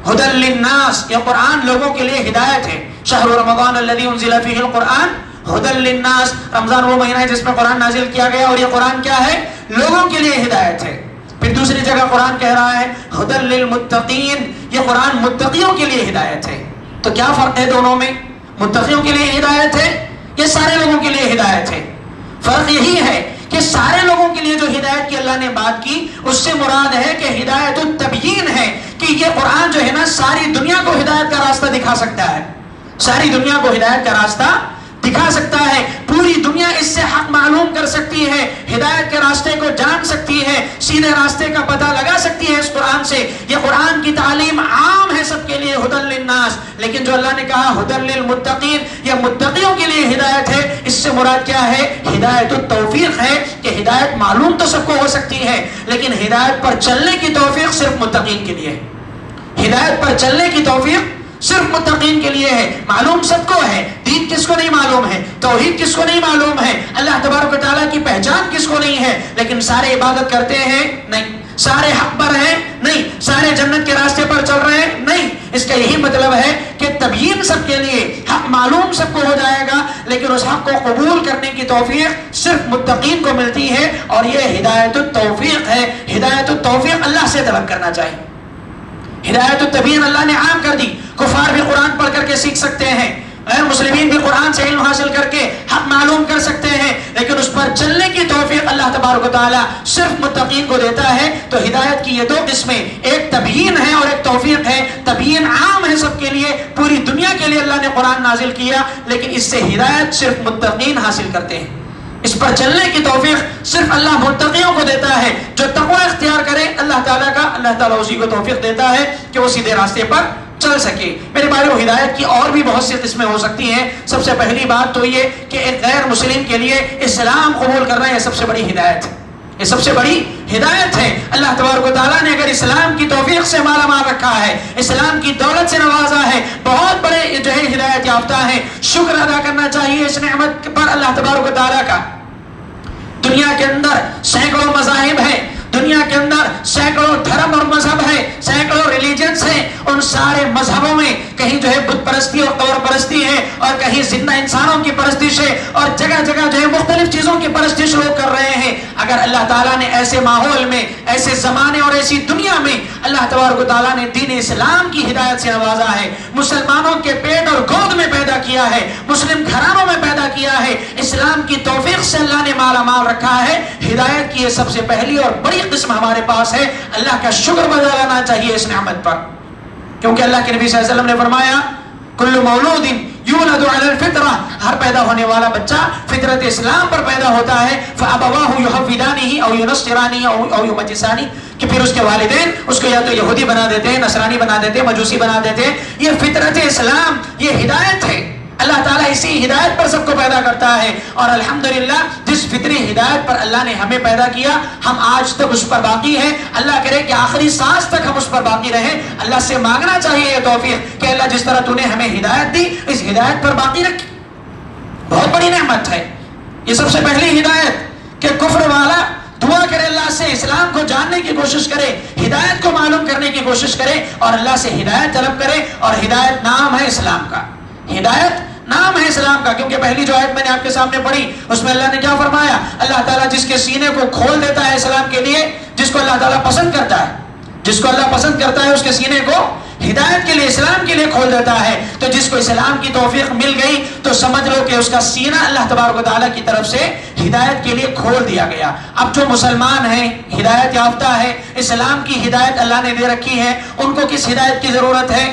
ہدی للناس. یہ قرآن لوگوں کے لیے ہدایت ہے. شہر رمضان الذی انزل فیہ القرآن ہدی للناس. رمضان وہ مہینہ ہے جس میں قرآن نازل کیا گیا، اور یہ قرآن کیا ہے؟ لوگوں کے لیے ہدایت ہے. پھر دوسری جگہ قرآن کہہ رہا ہے ہدی للمتقین. یہ قرآن متقیوں کے لیے ہدایت ہے. تو کیا فرق ہے دونوں میں؟ متقیوں کے لیے ہدایت ہے، یہ سارے لوگوں کے لیے ہدایت ہے. فرق یہی ہے کہ سارے لوگوں کے لیے جو ہدایت کی اللہ نے بات کی، اس سے مراد ہے کہ ہدایت التبیین ہے کہ یہ قرآن جو ہے نا ساری دنیا کو ہدایت کا راستہ دکھا سکتا ہے. ساری دنیا کو ہدایت کا راستہ دکھا سکتا ہے. پوری دنیا اس سے حق معلوم کر سکتی ہے، ہدایت کے راستے کو جان سکتی ہے، سیدھے راستے کا پتہ لگا سکتی ہے اس قرآن سے. یہ قرآن کی تعلیم عام ہے سب کے لیے، ہدی للناس. لیکن جو اللہ نے کہا ہدی للمتقین، یہ متقیوں کے لیے ہدایت ہے. اس سے مراد کیا ہے؟ ہدایت التوفیق ہے کہ ہدایت معلوم تو سب کو ہو سکتی ہے، لیکن ہدایت پر چلنے کی توفیق صرف متقین کے لیے ہے۔ ہدایت پر چلنے کی توفیق صرف متقین کے لیے ہے۔ معلوم سب کو ہے، دین کس کو نہیں معلوم ہے، توحید کس کو نہیں معلوم ہے، اللہ تبارک و تعالیٰ کی پہچان کس کو نہیں ہے، لیکن سارے عبادت کرتے ہیں؟ نہیں۔ سارے حق پر ہیں؟ نہیں۔ سارے جنت کے راستے پر چل رہے ہیں؟ نہیں۔ اس کا یہی مطلب ہے کہ تبیین سب کے لیے، حق معلوم سب کو ہو جائے گا، لیکن اس حق کو قبول کرنے کی توفیق صرف متقین کو ملتی ہے، اور یہ ہدایت التوفیق ہے۔ ہدایت التوفیق اللہ سے طلب کرنا چاہیے۔ ہدایت التبیین اللہ نے عام کر دی، کفار بھی قرآن پڑھ کر کے سیکھ سکتے ہیں، غیر مسلمین بھی قرآن سے علم حاصل کر کے حق معلوم کر سکتے ہیں، لیکن اس پر چلنے کی توفیق اللہ تبارک و تعالیٰ صرف متقین کو دیتا ہے۔ تو ہدایت کی یہ دو قسمیں، ایک تبیین ہے اور ایک توفیق ہے۔ تبیین عام ہے سب کے لیے، پوری دنیا کے لیے اللہ نے قرآن نازل کیا، لیکن اس سے ہدایت صرف متقین حاصل کرتے ہیں۔ اس پر چلنے کی توفیق صرف اللہ متقیوں کو دیتا ہے۔ جو تقوی اختیار کرے اللہ تعالیٰ کا، اللہ تعالیٰ اسی کو توفیق دیتا ہے کہ وہ سیدھے راستے پر چل سکے۔ میرے بھائیو، ہدایت کی اور بھی بہت سی قسمیں ہو سکتی ہیں۔ سب سے پہلی بات تو یہ کہ ایک غیر مسلم کے لیے اسلام قبول کرنا یہ سب سے بڑی ہدایت ہے، یہ سب سے بڑی ہدایت ہے۔ اللہ تبارک و تعالیٰ نے اگر اسلام کی توفیق سے مالا مال رکھا ہے، اسلام کی دولت سے نوازا ہے، بہت بڑے جو ہے ہدایت یافتہ ہیں، شکر ادا کرنا چاہیے اس نعمت پر اللہ تبارک و تعالیٰ کا۔ دنیا کے اندر سینکڑوں مذاہب ہیں، دنیا کے اندر سینکڑوں دھرم اور مذہب ہے، سینکڑوں ریلیجنز ہیں، ان سارے مذہبوں میں کہیں جو ہے بت پرستی اور قبر پرستی ہے، اور کہیں زندہ انسانوں کی پرستش ہے، اور جگہ جگہ جو ہے مختلف چیزوں کی پرستش لوگ کر رہے ہیں۔ اگر اللہ تعالیٰ نے ایسے ماحول میں، ایسے زمانے اور ایسی دنیا میں اللہ تبارک و تعالیٰ نے دین اسلام کی ہدایت سے نوازا ہے، مسلمانوں کے پیٹ اور گود میں پیدا کیا ہے، مسلم گھرانوں میں پیدا کیا ہے، اسلام کی توفیق سے اللہ نے مالا مال رکھا ہے، ہدایت کی یہ سب سے پہلی اور بڑی قسم ہمارے پاس ہے۔ اللہ کا شکر بجا لانا چاہیے اس نعمت پر، کیونکہ اللہ کے نبی صلی اللہ علیہ وسلم نے فرمایا کل مولود یولد علی الفطرہ، ہر پیدا ہونے والا بچہ فطرت اسلام پر پیدا ہوتا ہے، فابواہ یحودانہ او ینصرانہ او یمجسانہ، کہ پھر اس کے والدین اس کو یا تو یہودی بنا دیتے ہیں، نصرانی بنا دیتے ہیں، مجوسی بنا دیتے ہیں۔ یہ فطرت اسلام، یہ ہدایت ہے۔ اللہ تعالیٰ اسی ہدایت پر سب کو پیدا کرتا ہے، اور الحمدللہ جس فطری ہدایت پر اللہ نے ہمیں پیدا کیا، ہم آج تک اس پر باقی ہیں۔ اللہ کرے کہ آخری سانس تک ہم اس پر باقی رہیں۔ اللہ سے مانگنا چاہیے یہ توفیق کہ اللہ جس طرح تو نے ہمیں ہدایت دی، اس ہدایت پر باقی رکھی۔ بہت بڑی نعمت ہے یہ سب سے پہلی ہدایت، کہ کفر والا دعا کرے اللہ سے، اسلام کو جاننے کی کوشش کرے، ہدایت کو معلوم کرنے کی کوشش کرے، اور اللہ سے ہدایت طلب کرے۔ اور ہدایت نام ہے اسلام کا، ہدایت نام ہے اسلام کا، کیونکہ پہلی جو آیت میں نے آپ کے سامنے پڑھی اس میں اللہ نے کیا فرمایا؟ اللہ تعالیٰ جس کے سینے کو کھول دیتا ہے اسلام کے لیے، جس کو اللہ تعالیٰ پسند کرتا ہے، جس کو اللہ پسند کرتا ہے اس کے سینے کو ہدایت کے لیے، اسلام کے لیے کھول دیتا ہے۔ تو جس کو اسلام کی توفیق مل گئی تو سمجھ لو کہ اس کا سینہ اللہ تبارک و تعالیٰ کی طرف سے ہدایت کے لیے کھول دیا گیا۔ اب جو مسلمان ہیں، ہدایت یافتہ ہے، اسلام کی ہدایت اللہ نے دے رکھی ہے، ان کو کس ہدایت کی ضرورت ہے؟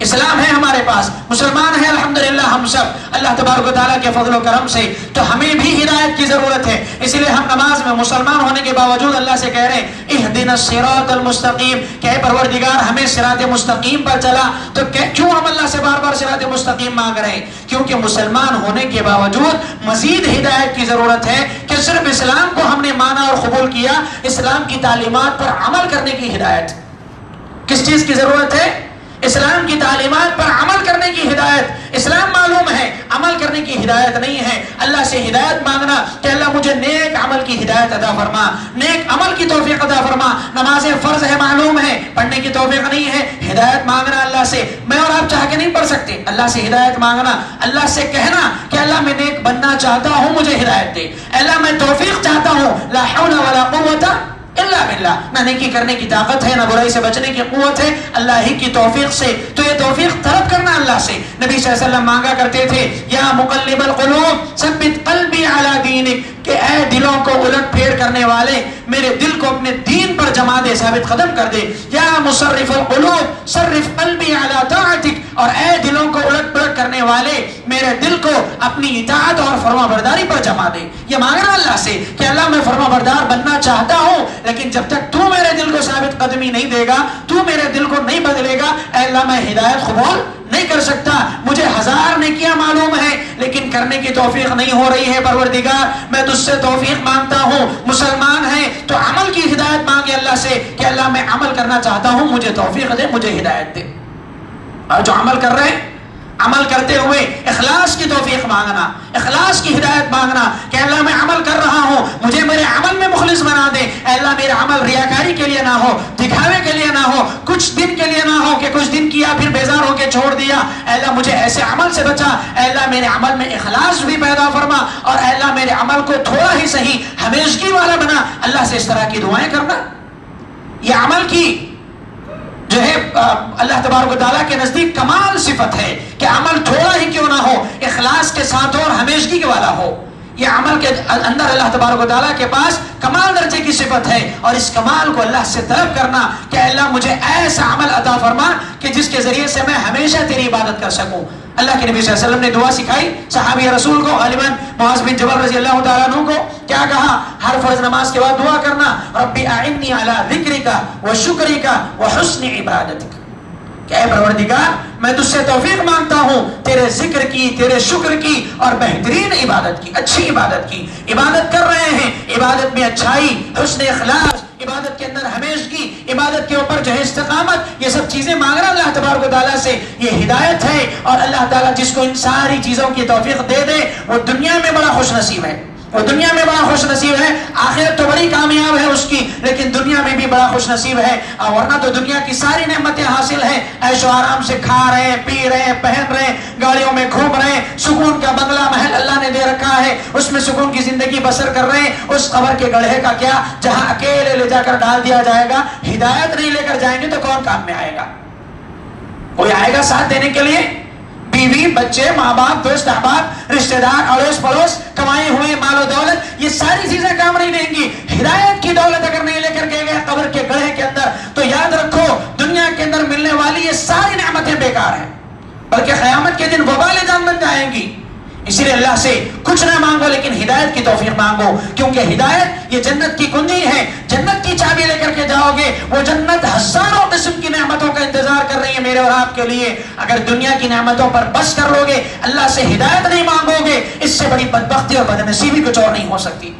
اسلام ہے ہمارے پاس، مسلمان ہیں الحمدللہ ہم سب اللہ تبارک و تعالیٰ کے فضل و کرم سے، تو ہمیں بھی ہدایت کی ضرورت ہے۔ اس لیے ہم نماز میں مسلمان ہونے کے باوجود اللہ سے کہہ رہے ہیں اہدنا الصراط المستقیم، کہ اے پروردگار ہمیں صراط مستقیم پر چلا۔ تو کیوں ہم اللہ سے بار بار صراط مستقیم مانگ رہے ہیں؟ کیونکہ مسلمان ہونے کے باوجود مزید ہدایت کی ضرورت ہے، کہ صرف اسلام کو ہم نے مانا اور قبول کیا، اسلام کی تعلیمات پر عمل کرنے کی ہدایت۔ کس چیز کی ضرورت ہے؟ اسلام کی تعلیمات پر عمل کرنے کی ہدایت۔ اسلام معلوم ہے، عمل کرنے کی ہدایت نہیں ہے۔ اللہ سے ہدایت مانگنا کہ اللہ مجھے نیک عمل کی ہدایت عطا فرما، نیک عمل کی توفیق عطا فرما۔ نمازیں فرض ہے معلوم ہے، پڑھنے کی توفیق نہیں ہے، ہدایت مانگنا اللہ سے۔ میں اور آپ چاہ کے نہیں پڑھ سکتے، اللہ سے ہدایت مانگنا، اللہ سے کہنا کہ اللہ میں نیک بننا چاہتا ہوں، مجھے ہدایت دے، اللہ میں توفیق چاہتا ہوں، لا حول ولا قوت اللہ باللہ، نہ نیکی کرنے کی طاقت ہے، نہ برائی سے بچنے کی قوت ہے، اللہ ہی کی توفیق سے۔ تو یہ توفیق طلب کرنا اللہ سے۔ نبی صلی اللہ علیہ وسلم مانگا کرتے تھے یا مقلب القلوب ثبت قلبی علی دینک، کہ اے دلوں کو الٹ پھیر کرنے والے میرے دل کو اپنے دین پر جما دے، ثابت قدم کر دے۔ یا مصرف القلوب صرف قلبی علی طاعتک، اور اے دلوں کو الٹ پلٹ کرنے والے میرے دل کو اپنی اطاعت اور فرما برداری پر جما دے۔ یہ مانگنا اللہ سے کہ اللہ میں فرما بردار بننا چاہتا ہوں، لیکن جب تک تو میرے دل کو ثابت قدمی نہیں دے گا، تو میرے دل کو نہیں بدلے گا، اے اللہ میں ہدایت قبول نہیں کر سکتا۔ مجھے ہزار نیکیاں معلوم ہے لیکن کرنے کی توفیق نہیں ہو رہی ہے، پروردگار میں تجھ سے توفیق مانگتا ہوں مسلمان ہیں تو عمل کی ہدایت مانگے اللہ سے کہ اللہ میں عمل کرنا چاہتا ہوں، مجھے توفیق دے، مجھے ہدایت دے۔ اور جو عمل کر رہے ہیں، عمل کرتے ہوئے اخلاص کی توفیق مانگنا، اخلاص کی ہدایت مانگنا کہ اللہ میں عمل کر رہا ہوں، مجھے میرے عمل میں مخلص بنا دے۔ اے اللہ میرا عمل ریاکاری کے لیے نہ ہو، دکھاوے کے لیے نہ ہو، کچھ دن کے لیے نہ ہو کہ کچھ دن کیا پھر بیزار ہو کے چھوڑ دیا۔ اے اللہ مجھے ایسے عمل سے بچا، اے اللہ میرے عمل میں اخلاص بھی پیدا فرما، اور اے اللہ میرے عمل کو تھوڑا ہی صحیح ہمیشگی والا بنا۔ اللہ سے اس طرح کی دعائیں کرنا، یہ عمل کی جو ہے اللہ تبارک و تعالیٰ کے نزدیک کمال صفت ہے کہ عمل تھوڑا ہی کیوں نہ ہو، اخلاص کے ساتھ اور ہمیشگی والا ہو۔ یہ عمل کے اندر اللہ تبارک و تعالیٰ کے پاس کمال درجے کی صفت ہے، اور اس کمال کو اللہ سے طلب کرنا کہ اللہ مجھے ایسا عمل عطا فرما کہ جس کے ذریعے سے میں ہمیشہ تیری عبادت کر سکوں۔ اللہ کے نبی صلی اللہ علیہ وسلم نے دعا سکھائی صحابی رسول کو، غالباً معاذ بن جبل رضی اللہ تعالیٰ عنہ کو، کیا کہا؟ ہر فرض نماز کے بعد دعا کرنا، ربی اعنی علی ذکرک و شکرک و حسن عبادتک، کہ اے پروردگار میں تجھ سے توفیق مانگتا ہوں تیرے ذکر کی، تیرے شکر کی اور بہترین عبادت کی، اچھی عبادت کی۔ عبادت کر رہے ہیں، عبادت میں اچھائی، حسن اخلاص، عبادت کے اندر ہمیشگی، عبادت کے اوپر جو ہے استقامت، یہ سب چیزیں مانگنا اللہ تبارک و تعالیٰ سے، یہ ہدایت ہے۔ اور اللہ تعالیٰ جس کو ان ساری چیزوں کی توفیق دے دے وہ دنیا میں بڑا خوش نصیب ہے، وہ دنیا میں بڑا خوش نصیب ہے۔ آخرت تو بڑی کامیاب ہے اس کی، لیکن دنیا میں بھی بڑا خوش نصیب ہے۔ ورنہ تو دنیا کی ساری نعمتیں حاصل ہیں، عیش و آرام سے کھا رہے ہیں، پی رہے ہیں، پہن رہے ہیں، گاڑیوں میں گھوم رہے ہیں، سکون کا بنگلہ محل اللہ نے دے رکھا ہے، اس میں سکون کی زندگی بسر کر رہے ہیں۔ اس قبر کے گڑھے کا کیا جہاں اکیلے لے جا کر ڈال دیا جائے گا، ہدایت نہیں لے کر جائیں گے تو کون کام میں آئے گا؟ کوئی آئے گا ساتھ دینے کے لیے؟ بیوی، بچے، ماں باپ، دوست احباب، رشتہ دار، اڑوس پڑوس، کمائے ہوئے مال و دولت، یہ ساری چیزیں کام نہیں دیں گی۔ ہدایت کی دولت اگر نہیں لے کر کے گئے قبر کے گڑھے کے اندر تو یاد رکھو دنیا کے اندر ملنے والی یہ ساری نعمتیں بیکار ہیں، بلکہ قیامت کے دن وبال جان بن جائیں گی۔ اسی لیے اللہ سے کچھ نہ مانگو لیکن ہدایت کی توفیق مانگو، کیونکہ ہدایت یہ جنت کی کنجی ہے، جنت کی چابی لے کر کے جاؤ گے، وہ جنت ہزاروں قسم کی نعمتوں کا انتظار کر رہی ہے میرے اور آپ کے لیے۔ اگر دنیا کی نعمتوں پر بس کر لو گے، اللہ سے ہدایت نہیں مانگو گے، اس سے بڑی بدبختی اور بدنصیبی کچھ اور نہیں ہو سکتی۔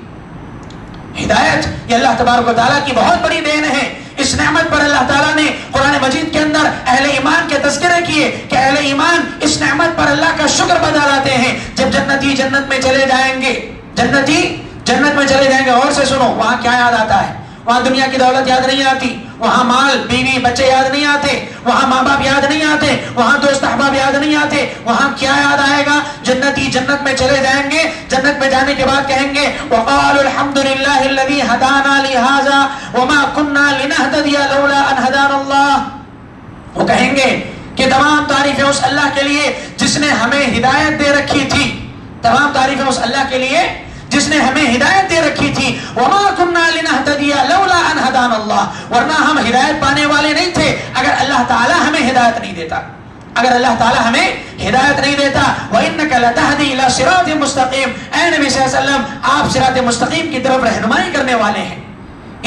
ہدایت یہ اللہ تبارک و تعالیٰ کی بہت بڑی دین ہے۔ اس نعمت پر اللہ تعالیٰ نے قرآن مجید کے اندر اہل ایمان کے تذکرے کیے کہ اہل ایمان اس نعمت پر اللہ کا شکر بدا لاتے ہیں۔ جب جنتی جنت میں چلے جائیں گے، جنتی جنت میں چلے جائیں گے، اور سے سنو، وہاں کیا یاد آتا ہے؟ وہاں دنیا کی دولت یاد نہیں آتی، وہاں مال، بیوی، بچے یاد نہیں آتے، وہاں ماں باپ یاد نہیں آتے، وہاں دوست احباب یاد نہیں آتے۔ وہاں کیا یاد آئے گا؟ جنتی جنت میں چلے جائیں گے، جنت میں جانے کے بعد کہیں گے وقالوا الحمد للہ الذی ہدانا لہذا وما كنا لنهتدی لولا ان ہدانا اللہ۔ وہ کہیں گے کہ تمام تعریفیں اس اللہ کے لیے جس نے ہمیں ہدایت دے رکھی تھی، تمام تعریفیں اس اللہ کے لیے جس نے ہمیں ہدایت دے رکھی تھی۔ وما كنا لنهتدی لولا ان ہدانا اللہ، ورنہ ہم ہدایت پانے والے نہیں تھے اگر اللہ تعالی ہمیں ہدایت نہیں دیتا، اگر اللہ تعالی ہمیں ہدایت نہیں دیتا۔ وَإِنَّكَ لَتَهْدِي إِلَى صِرَاطٍ مُسْتَقِيمٍ، اے نبی صلی اللہ علیہ وسلم آپ صراط مستقیم کی طرف رہنمائی کرنے والے ہیں۔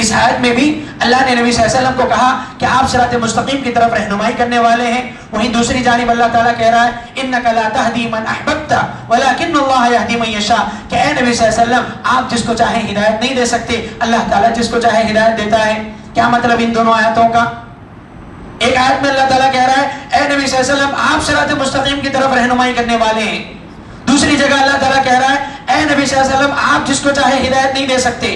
اس آیت میں بھی اللہ نے نبی صلی اللہ علیہ وسلم کو کہا کہ آپ صراط مستقیم کی طرف رہنمائی کرنے والے ہیں۔ وہیں دوسری جانب اللہ تعالیٰ کہہ رہا ہے إِنَّكَ لَا تَهْدِي مَنْ أَحْبَبْتَ وَلَكِنَّ اللَّهَ يَهْدِي مَن يَشَاءُ، کہ اے نبی صلی اللہ علیہ وسلم آپ جس کو چاہے ہدایت نہیں دے سکتے، اللہ تعالیٰ جس کو چاہے ہدایت دیتا ہے۔ کیا مطلب ان دونوں آیتوں کا؟ ایک آیت میں اللہ تعالیٰ کہہ رہا ہے اے نبی صلی اللہ علیہ وسلم آپ صراط مستقیم کی طرف رہنمائی کرنے والے ہیں، دوسری جگہ اللہ تعالیٰ کہہ رہا ہے اے نبی صلی اللہ علیہ وسلم آپ جس کو چاہے ہدایت نہیں دے سکتے۔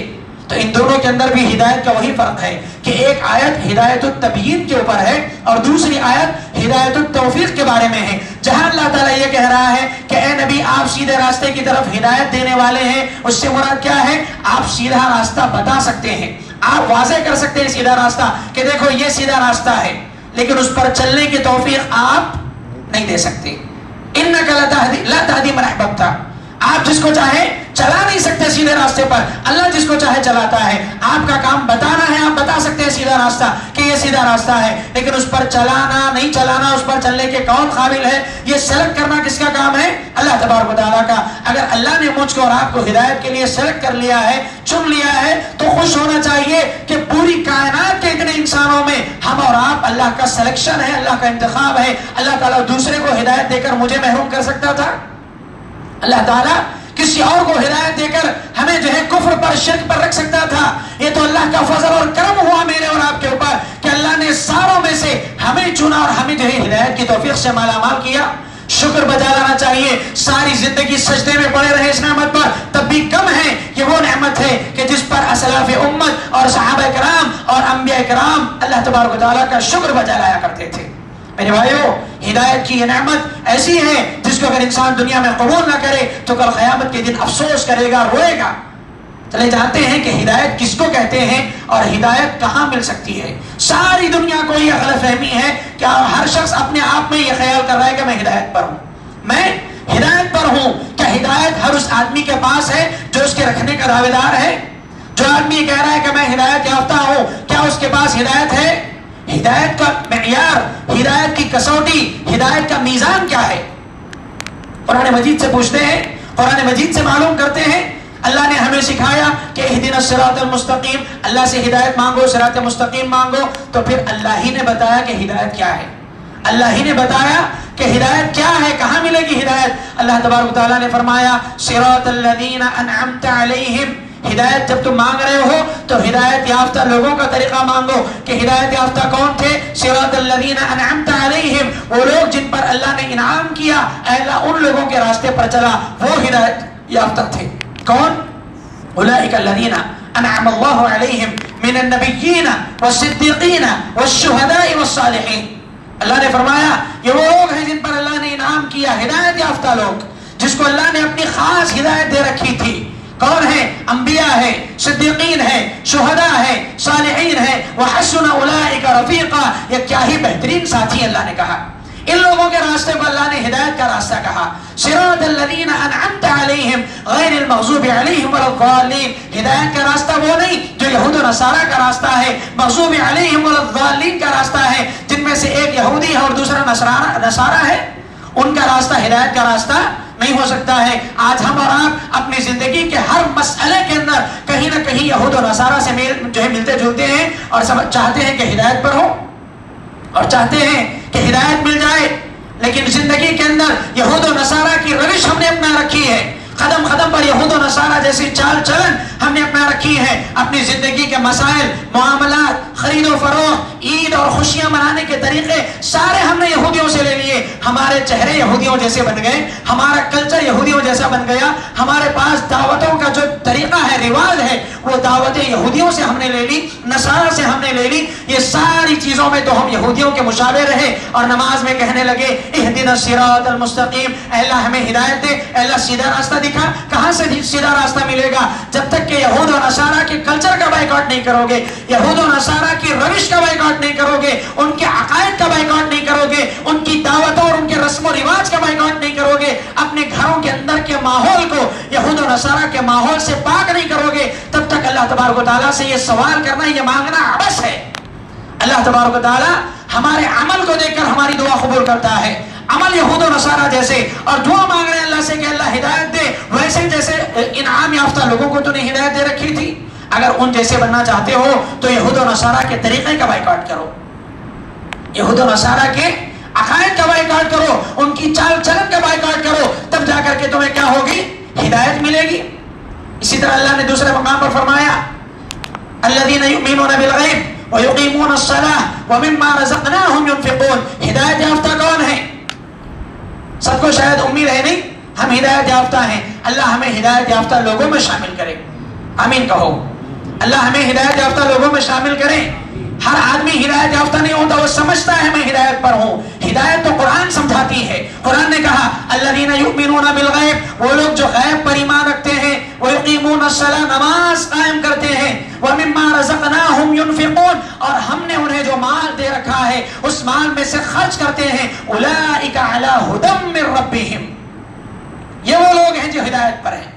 تو ان دونوں کے اندر بھی ہدایت کا وہی فرق ہے کہ ایک آیت ہدایت التبیین کے اوپر ہے اور دوسری آیت ہدایت التوفیق کے بارے میں ہے، جہاں اللہ تعالیٰ یہ کہہ رہا ہے کہ اے نبی آپ سیدھے راستے کی طرف ہدایت دینے والے ہیں۔ اس سے مراد کیا ہے؟ آپ سیدھا راستہ بتا سکتے ہیں، آپ واضح کر سکتے ہیں سیدھا راستہ کہ دیکھو یہ سیدھا راستہ ہے، لیکن اس پر چلنے کی توفیق آپ نہیں دے سکتے۔ إِنَّكَ لَا تَهْدِي مَنْ أَحْبَبْتَ، آپ جس کو چاہے چلا نہیں سکتے سیدھے راستے پر، اللہ جس کو چاہے چلاتا ہے۔ آپ کا کام بتانا ہے، آپ بتا سکتے ہیں سیدھا راستہ کہ یہ سیدھا راستہ ہے، لیکن اس پر چلانا نہیں چلانا، اس پر چلنے کے کون قابل ہے، یہ سلیکٹ کرنا کس کا کام ہے؟ اللہ تبارک و تعالیٰ کا۔ اگر اللہ نے مجھ کو اور آپ کو ہدایت کے لیے سلیکٹ کر لیا ہے، چن لیا ہے، تو خوش ہونا چاہیے کہ پوری کائنات کے اتنے انسانوں میں ہم اور آپ اللہ کا سلیکشن ہے، اللہ کا انتخاب ہے۔ اللہ تعالیٰ دوسرے کو ہدایت دے کر مجھے محروم کر سکتا تھا؟ اللہ تعالیٰ کسی اور کو ہدایت دے کر ہمیں جو ہے کفر پر، شرک پر رکھ سکتا شخص سے مالا مال کیا، شکر بجا لانا چاہیے. ساری زندگی سجدے میں پڑے رہے اس نعمت پر، تب بھی کم ہے. یہ وہ نعمت ہے کہ جس پر اسلاف امت اور صحابہ کرام اور انبیاء کرام اللہ تبارک و تعالیٰ کا شکر بجا لایا کرتے تھے. میرے بھائیو، ہدایت کی یہ نعمت ایسی ہے جس کو اگر انسان دنیا میں قبول نہ کرے تو کل قیامت کے دن افسوس کرے گا، روئے گا. چلے جانتے ہیں کہ ہدایت کس کو کہتے ہیں اور ہدایت کہاں مل سکتی ہے. ساری دنیا کو یہ غلط فہمی ہے کہ ہر شخص اپنے آپ میں یہ خیال کر رہا ہے کہ میں ہدایت پر ہوں، میں ہدایت پر ہوں. کیا ہدایت ہر اس آدمی کے پاس ہے جو اس کے رکھنے کا دعوے دار ہے؟ جو آدمی کہہ رہا ہے کہ میں ہدایت یافتہ ہوں، کیا اس کے پاس ہدایت ہے؟ ہدایت کا معیار، ہدایت کی کسوٹی، ہدایت کا میزان کیا ہے؟ قرآن مجید سے پوچھتے ہیں، قرآن مجید سے معلوم کرتے ہیں. اللہ نے ہمیں سکھایا کہ اہدنا الصراط المستقیم، اللہ سے ہدایت مانگو، صراط مستقیم مانگو. تو پھر اللہ ہی نے بتایا کہ ہدایت کیا ہے. اللہ ہی نے بتایا کہ ہدایت کیا ہے، کہاں ملے گی ہدایت. اللہ تبارک و تعالیٰ نے فرمایا صراط الذین انعمت علیہم. ہدایت جب تم مانگ رہے ہو تو ہدایت یافتہ لوگوں کا طریقہ مانگو. کہ ہدایت یافتہ کون تھے؟ صراط الذین انعمت علیہم، وہ لوگ جن پر اللہ نے انعام کیا. اے اللہ ان لوگوں کے راستے پر چلا، وہ ہدایت یافتہ تھے. کون؟ اولئک الذین انعم اللہ علیہم من النبیین والصدیقین والشہداء والصالحین. اللہ نے فرمایا یہ وہ لوگ ہیں جن پر اللہ نے انعام کیا، ہدایت یافتہ لوگ جس کو اللہ نے اپنی خاص ہدایت دے رکھی تھی. کون ہے؟ انبیاء ہے، صدیقین ہے، شہداء ہے، صالحین ہے. وحسن اولئک رفیقا، یہ کیا ہی بہترین ساتھی اللہ نے کہا. ان لوگوں کے راستے کو اللہ نے ہدایت کا راستہ کہا. صراط الذین انعمت علیہم غیر المغضوب علیہم ولا الضالین. ہدایت کا راستہ وہ نہیں جو یہود و نصارہ کا راستہ ہے، مغضوب علیہم ولا الضالین کا راستہ ہے، جن میں سے ایک یہودی ہے اور دوسرا نصارہ ہے. ان کا راستہ ہدایت کا راستہ نہیں ہو سکتا ہے. آج ہم اور آپ اپنی زندگی کے ہر مسئلے کے اندر کہیں نہ کہیں یہود و نصارہ سے ملتے جلتے ہیں اور چاہتے ہیں کہ ہدایت پر ہو اور چاہتے ہیں کہ ہدایت مل جائے. لیکن زندگی کے اندر یہود و نصارہ کی روش ہم نے اپنا رکھی ہے. قدم قدم پر یہود و نصارہ جیسی چال چلن ہم نے اپنا رکھی ہے. اپنی زندگی کے مسائل، معاملات، خرید و فروخت، عید اور خوشیاں منانے کے طریقے سارے ہم نے یہودیوں سے لے لیے. ہمارے چہرے یہودیوں جیسے بن گئے، ہمارا کلچر یہودیوں جیسا بن گیا. ہمارے پاس دعوتوں کا جو طریقہ ہے، رواج ہے، وہ دعوتیں یہودیوں سے ہم نے لے لی، نصارہ سے ہم نے لے لی. یہ ساری چیزوں میں تو ہم یہودیوں کے مشابہ رہے اور نماز میں کہنے لگے اہدنا الصراط المستقیم، اے اللہ ہمیں ہدایت دے، اے اللہ سیدھا راستہ دکھا. کہاں سے سیدھا راستہ ملے گا جب تک کہ یہود و نصارہ کے کلچر کا بائیکاٹ نہیں کرو گے، یہود و نصارہ کی روش کا بائیکاٹ نہیں کرو گے، ان کے عقائد کا بائیکاٹ نہیں کرو گے، ان کی دعوتوں اور ان کے رسم و رواج کا بائیکاٹ نہیں کرو گے، اپنے گھروں کے اندر کے ماحول کو یہود و نصارہ کے ماحول سے پاک نہیں کرو گے، تب تک اللہ تبارک و تعالیٰ سے یہ سوال کرنا، یہ مانگنا عبث ہے. اللہ تبارک و تعالیٰ ہمارے عمل کو دیکھ کر ہماری دعا قبول کرتا ہے. عمل یہود و نصارہ جیسے، اور دعا مانگ رہے ہیں اللہ سے کہ اللہ ہدایت دے، ویسے جیسے انعام یافتہ لوگوں کو تو نے ہدایت دے رکھی تھی. اگر ان جیسے بننا چاہتے ہو تو یہود و نصارہ کے طریقے کا بائیکاٹ کرو، یہود و نصارہ کے عقائد کا بائیکاٹ کرو، ان کی چال چلن کا بائیکاٹ کرو، تب جا کر کے تمہیں کیا ہوگی؟ ہدایت ملے گی. اسی طرح اللہ نے دوسرے مقام پر فرمایا الذین یؤمنون بالغیب ویقیمون الصلاۃ ومما رزقناہم ينفقون. ہدایت یافتہ کون ہے؟ سب کو شاید امید ہے نہیں، ہم ہدایت یافتہ ہیں. اللہ ہمیں ہدایت یافتہ لوگوں میں شامل کرے. آمین کہو. اللہ ہمیں ہدایت یافتہ لوگوں میں شامل کرے. ہر آدمی ہدایت یافتہ نہیں ہوتا، وہ سمجھتا ہے میں ہدایت پر ہوں. ہدایت تو قرآن سمجھاتی ہے. قرآن نے کہا الذین یؤمنون بالغیب، وہ لوگ جو غیب پر ایمان رکھتے ہیں، ویقیمون الصلاۃ، نماز قائم کرتے ہیں، ومما رزقناہم ينفقون، اور ہم نے انہیں جو مال دے رکھا ہے اس مال میں سے خرچ کرتے ہیں. اولئک علی ھدی من ربہم، یہ وہ لوگ ہیں جو ہدایت پر ہیں،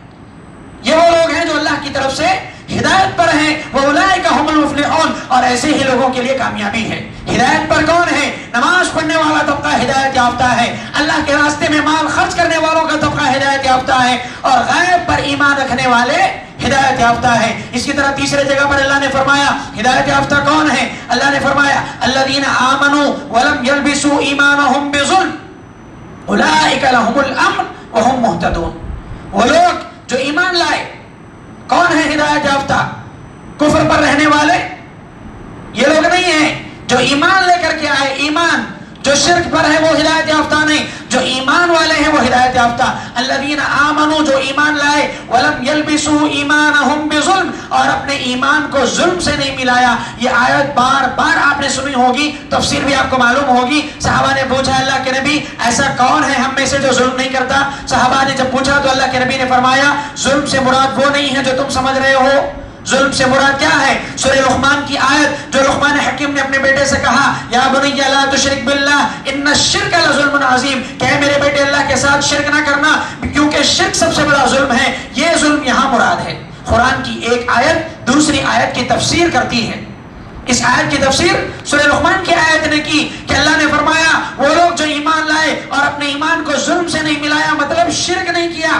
یہ وہ لوگ ہیں جو اللہ کی طرف سے ہدایت پر ہیں. وَأُولَئِكَ هُمُ الْمُفْلِحُونَ، اور ایسے ہی لوگوں کے لیے کامیابی ہے. ہدایت پر کون ہے؟ نماز پڑھنے والا طبقہ ہدایت یافتہ ہے، اللہ کے راستے میں مال خرچ کرنے والوں کا طبقہ ہدایت یافتہ ہے، اور غیب پر ایمان رکھنے والے ہدایت یافتہ ہے. اس کی طرح تیسرے جگہ پر اللہ نے فرمایا ہدایت یافتہ کون ہے؟ اللہ نے فرمایا الذین آمنوا ولم یلبسوا ایمانہم بظلم اولئک لہم الامن وہم مہتدون. وہ لوگ جو ایمان لائے، کون ہے ہدایت یافتہ؟ کفر پر رہنے والے یہ لوگ نہیں ہیں. جو ایمان لے کر کے آئے، ایمان جو شرک پر ہے وہ ہدایت یافتہ نہیں، جو ایمان والے ہیں وہ ہدایت یافتہ۔ الذین آمنوا، جو ایمان لائے، ولم یلبسوا ایمانہم بظلم، اور اپنے ایمان کو ظلم سے نہیں ملایا۔ یہ آیت بار بار آپ نے سنی ہوگی، تفسیر بھی آپ کو معلوم ہوگی۔ صحابہ نے پوچھا اللہ کے نبی ایسا کون ہے ہم میں سے جو ظلم نہیں کرتا؟ صحابہ نے جب پوچھا تو اللہ کے نبی نے فرمایا ظلم سے مراد وہ نہیں ہے جو تم سمجھ رہے ہو۔ ظلم سے مراد کیا ہے؟ سورہ لقمان کی آیت جو لقمان حکیم نے اپنے بیٹے سے کہا یا بنی لا تشرک باللہ ان الشرک لظلم عظیم، کہ اے میرے بیٹے اللہ کے ساتھ شرک نہ کرنا کیونکہ شرک سب سے بڑا ظلم ہے۔ یہ ظلم یہاں مراد ہے۔ قرآن کی ایک آیت دوسری آیت کی تفسیر کرتی ہے۔ اس آیت کی تفسیر سورہ لقمان کی آیت نے کی کہ اللہ نے فرمایا وہ لوگ جو ایمان لائے اور اپنے ایمان کو ظلم سے نہیں ملایا، مطلب شرک نہیں کیا۔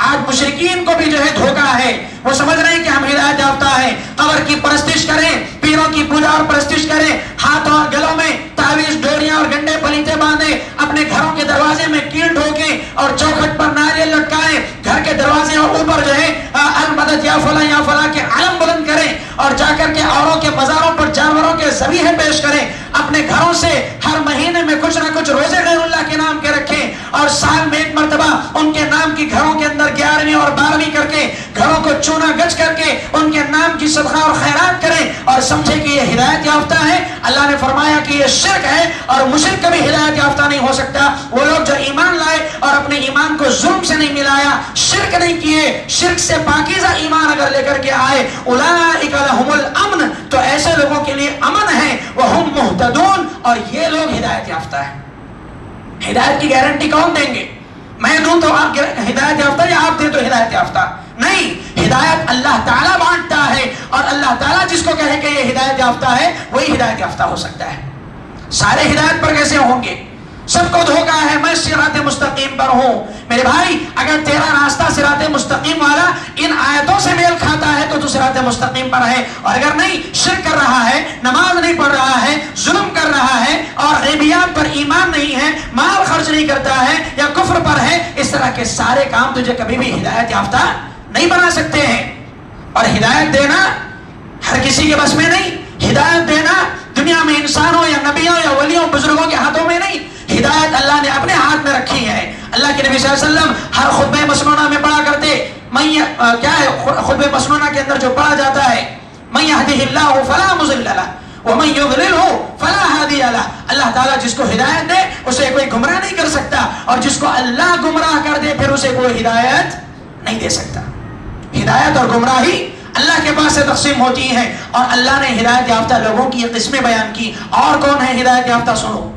آج مشرکین کو بھی جو ہے دھوکہ ہے، وہ سمجھ رہے ہیں کہ ہم ہدایت یافتہ ہیں، قبر کی پرستش کریں، پیروں کی پوجا اور پرستش کریں، ہاتھوں اور گلوں میں تعویذ ڈوریاں اور گنڈے پلیتے باندھیں، اپنے گھروں کے دروازے میں کیل ٹھوکیں اور چوکھٹ پر ناریل لٹکائیں، گھر کے دروازے اور اوپر جو ہے المدد یا فلاں کے علم بلند کریں، اور جا کر کے اوروں کے مزاروں پر جانوروں کے ذبیحے پیش کریں، اپنے گھروں سے ہر مہینے میں کچھ نہ کچھ روزے غیر اللہ کے نام کے رکھیں، اور سال میں ایک مرتبہ ان کے نام کی گھروں کے اندر 11ویں اور 12ویں کر کے گھروں کو چونا گچ کر کے ان کے نام کی صدقہ اور خیرات کریں، اور سمجھے کہ یہ ہدایت یافتہ ہے۔ اللہ نے فرمایا کہ یہ شرک ہے، اور مشرک کبھی ہدایت یافتہ نہیں ہو سکتا۔ وہ لوگ جو ایمان لائے اور اپنے ایمان کو ظلم سے نہیں ملایا، شرک نہیں کیے، شرک سے پاکیزہ ایمان اگر لے کر کے آئے، اولئک لہم الامن، تو ایسے لوگوں کے لیے امن ہے، وہم مہتدون، اور یہ لوگ ہدایت یافتہ ہیں۔ ہدایت کی گارنٹی کون دیں گے؟ میں دوں تو آپ ہدایت یافتہ، یا آپ دیں تو ہدایت یافتہ؟ نہیں، ہدایت اللہ تعالیٰ بانٹتا ہے، اور اللہ تعالیٰ جس کو کہے کہ یہ ہدایت یافتہ ہے وہی ہدایت یافتہ ہو سکتا ہے۔ سارے ہدایت پر کیسے ہوں گے؟ سب کو دھوکا ہے میں صراط مستقیم پر ہوں۔ میرے بھائی اگر تیرا راستہ صراط مستقیم والا ان آیتوں سے میل کھاتا ہے تو صراط مستقیم پر ہے، اور اگر نہیں، شرک کر رہا ہے، نماز نہیں پڑھ رہا ہے، ظلم کر رہا ہے، اور غیبیات پر ایمان نہیں ہے، مال خرچ نہیں کرتا ہے، یا کفر پر ہے، اس طرح کے سارے کام تجھے کبھی بھی ہدایت یافتہ نہیں بنا سکتے ہیں۔ اور ہدایت دینا ہر کسی کے بس میں نہیں۔ ہدایت دینا دنیا میں انسانوں یا نبیوں یا ولیوں بزرگوں کے ہاتھوں میں نہیں، ہدایت اللہ نے اپنے ہاتھ میں رکھی ہے۔ اللہ کے نبی صلی اللہ علیہ وسلم ہر خطبہ مسنونہ میں پڑھا کرتے، کیا ہے خطبہ مسنونہ کے اندر جو پڑھا جاتا ہے، من یہدہ اللہ فلا مضل لہ ومن یضللہ فلا ہادی لہ۔ اللہ تعالیٰ جس کو ہدایت دے اسے کوئی گمراہ نہیں کر سکتا، اور جس کو اللہ گمراہ کر دے پھر اسے کوئی ہدایت نہیں دے سکتا۔ ہدایت اور گمراہی اللہ کے پاس سے تقسیم ہوتی ہے، اور اللہ نے ہدایت یافتہ لوگوں کی یہ قسمیں بیان کی۔ اور کون ہے ہدایت یافتہ؟ سنو،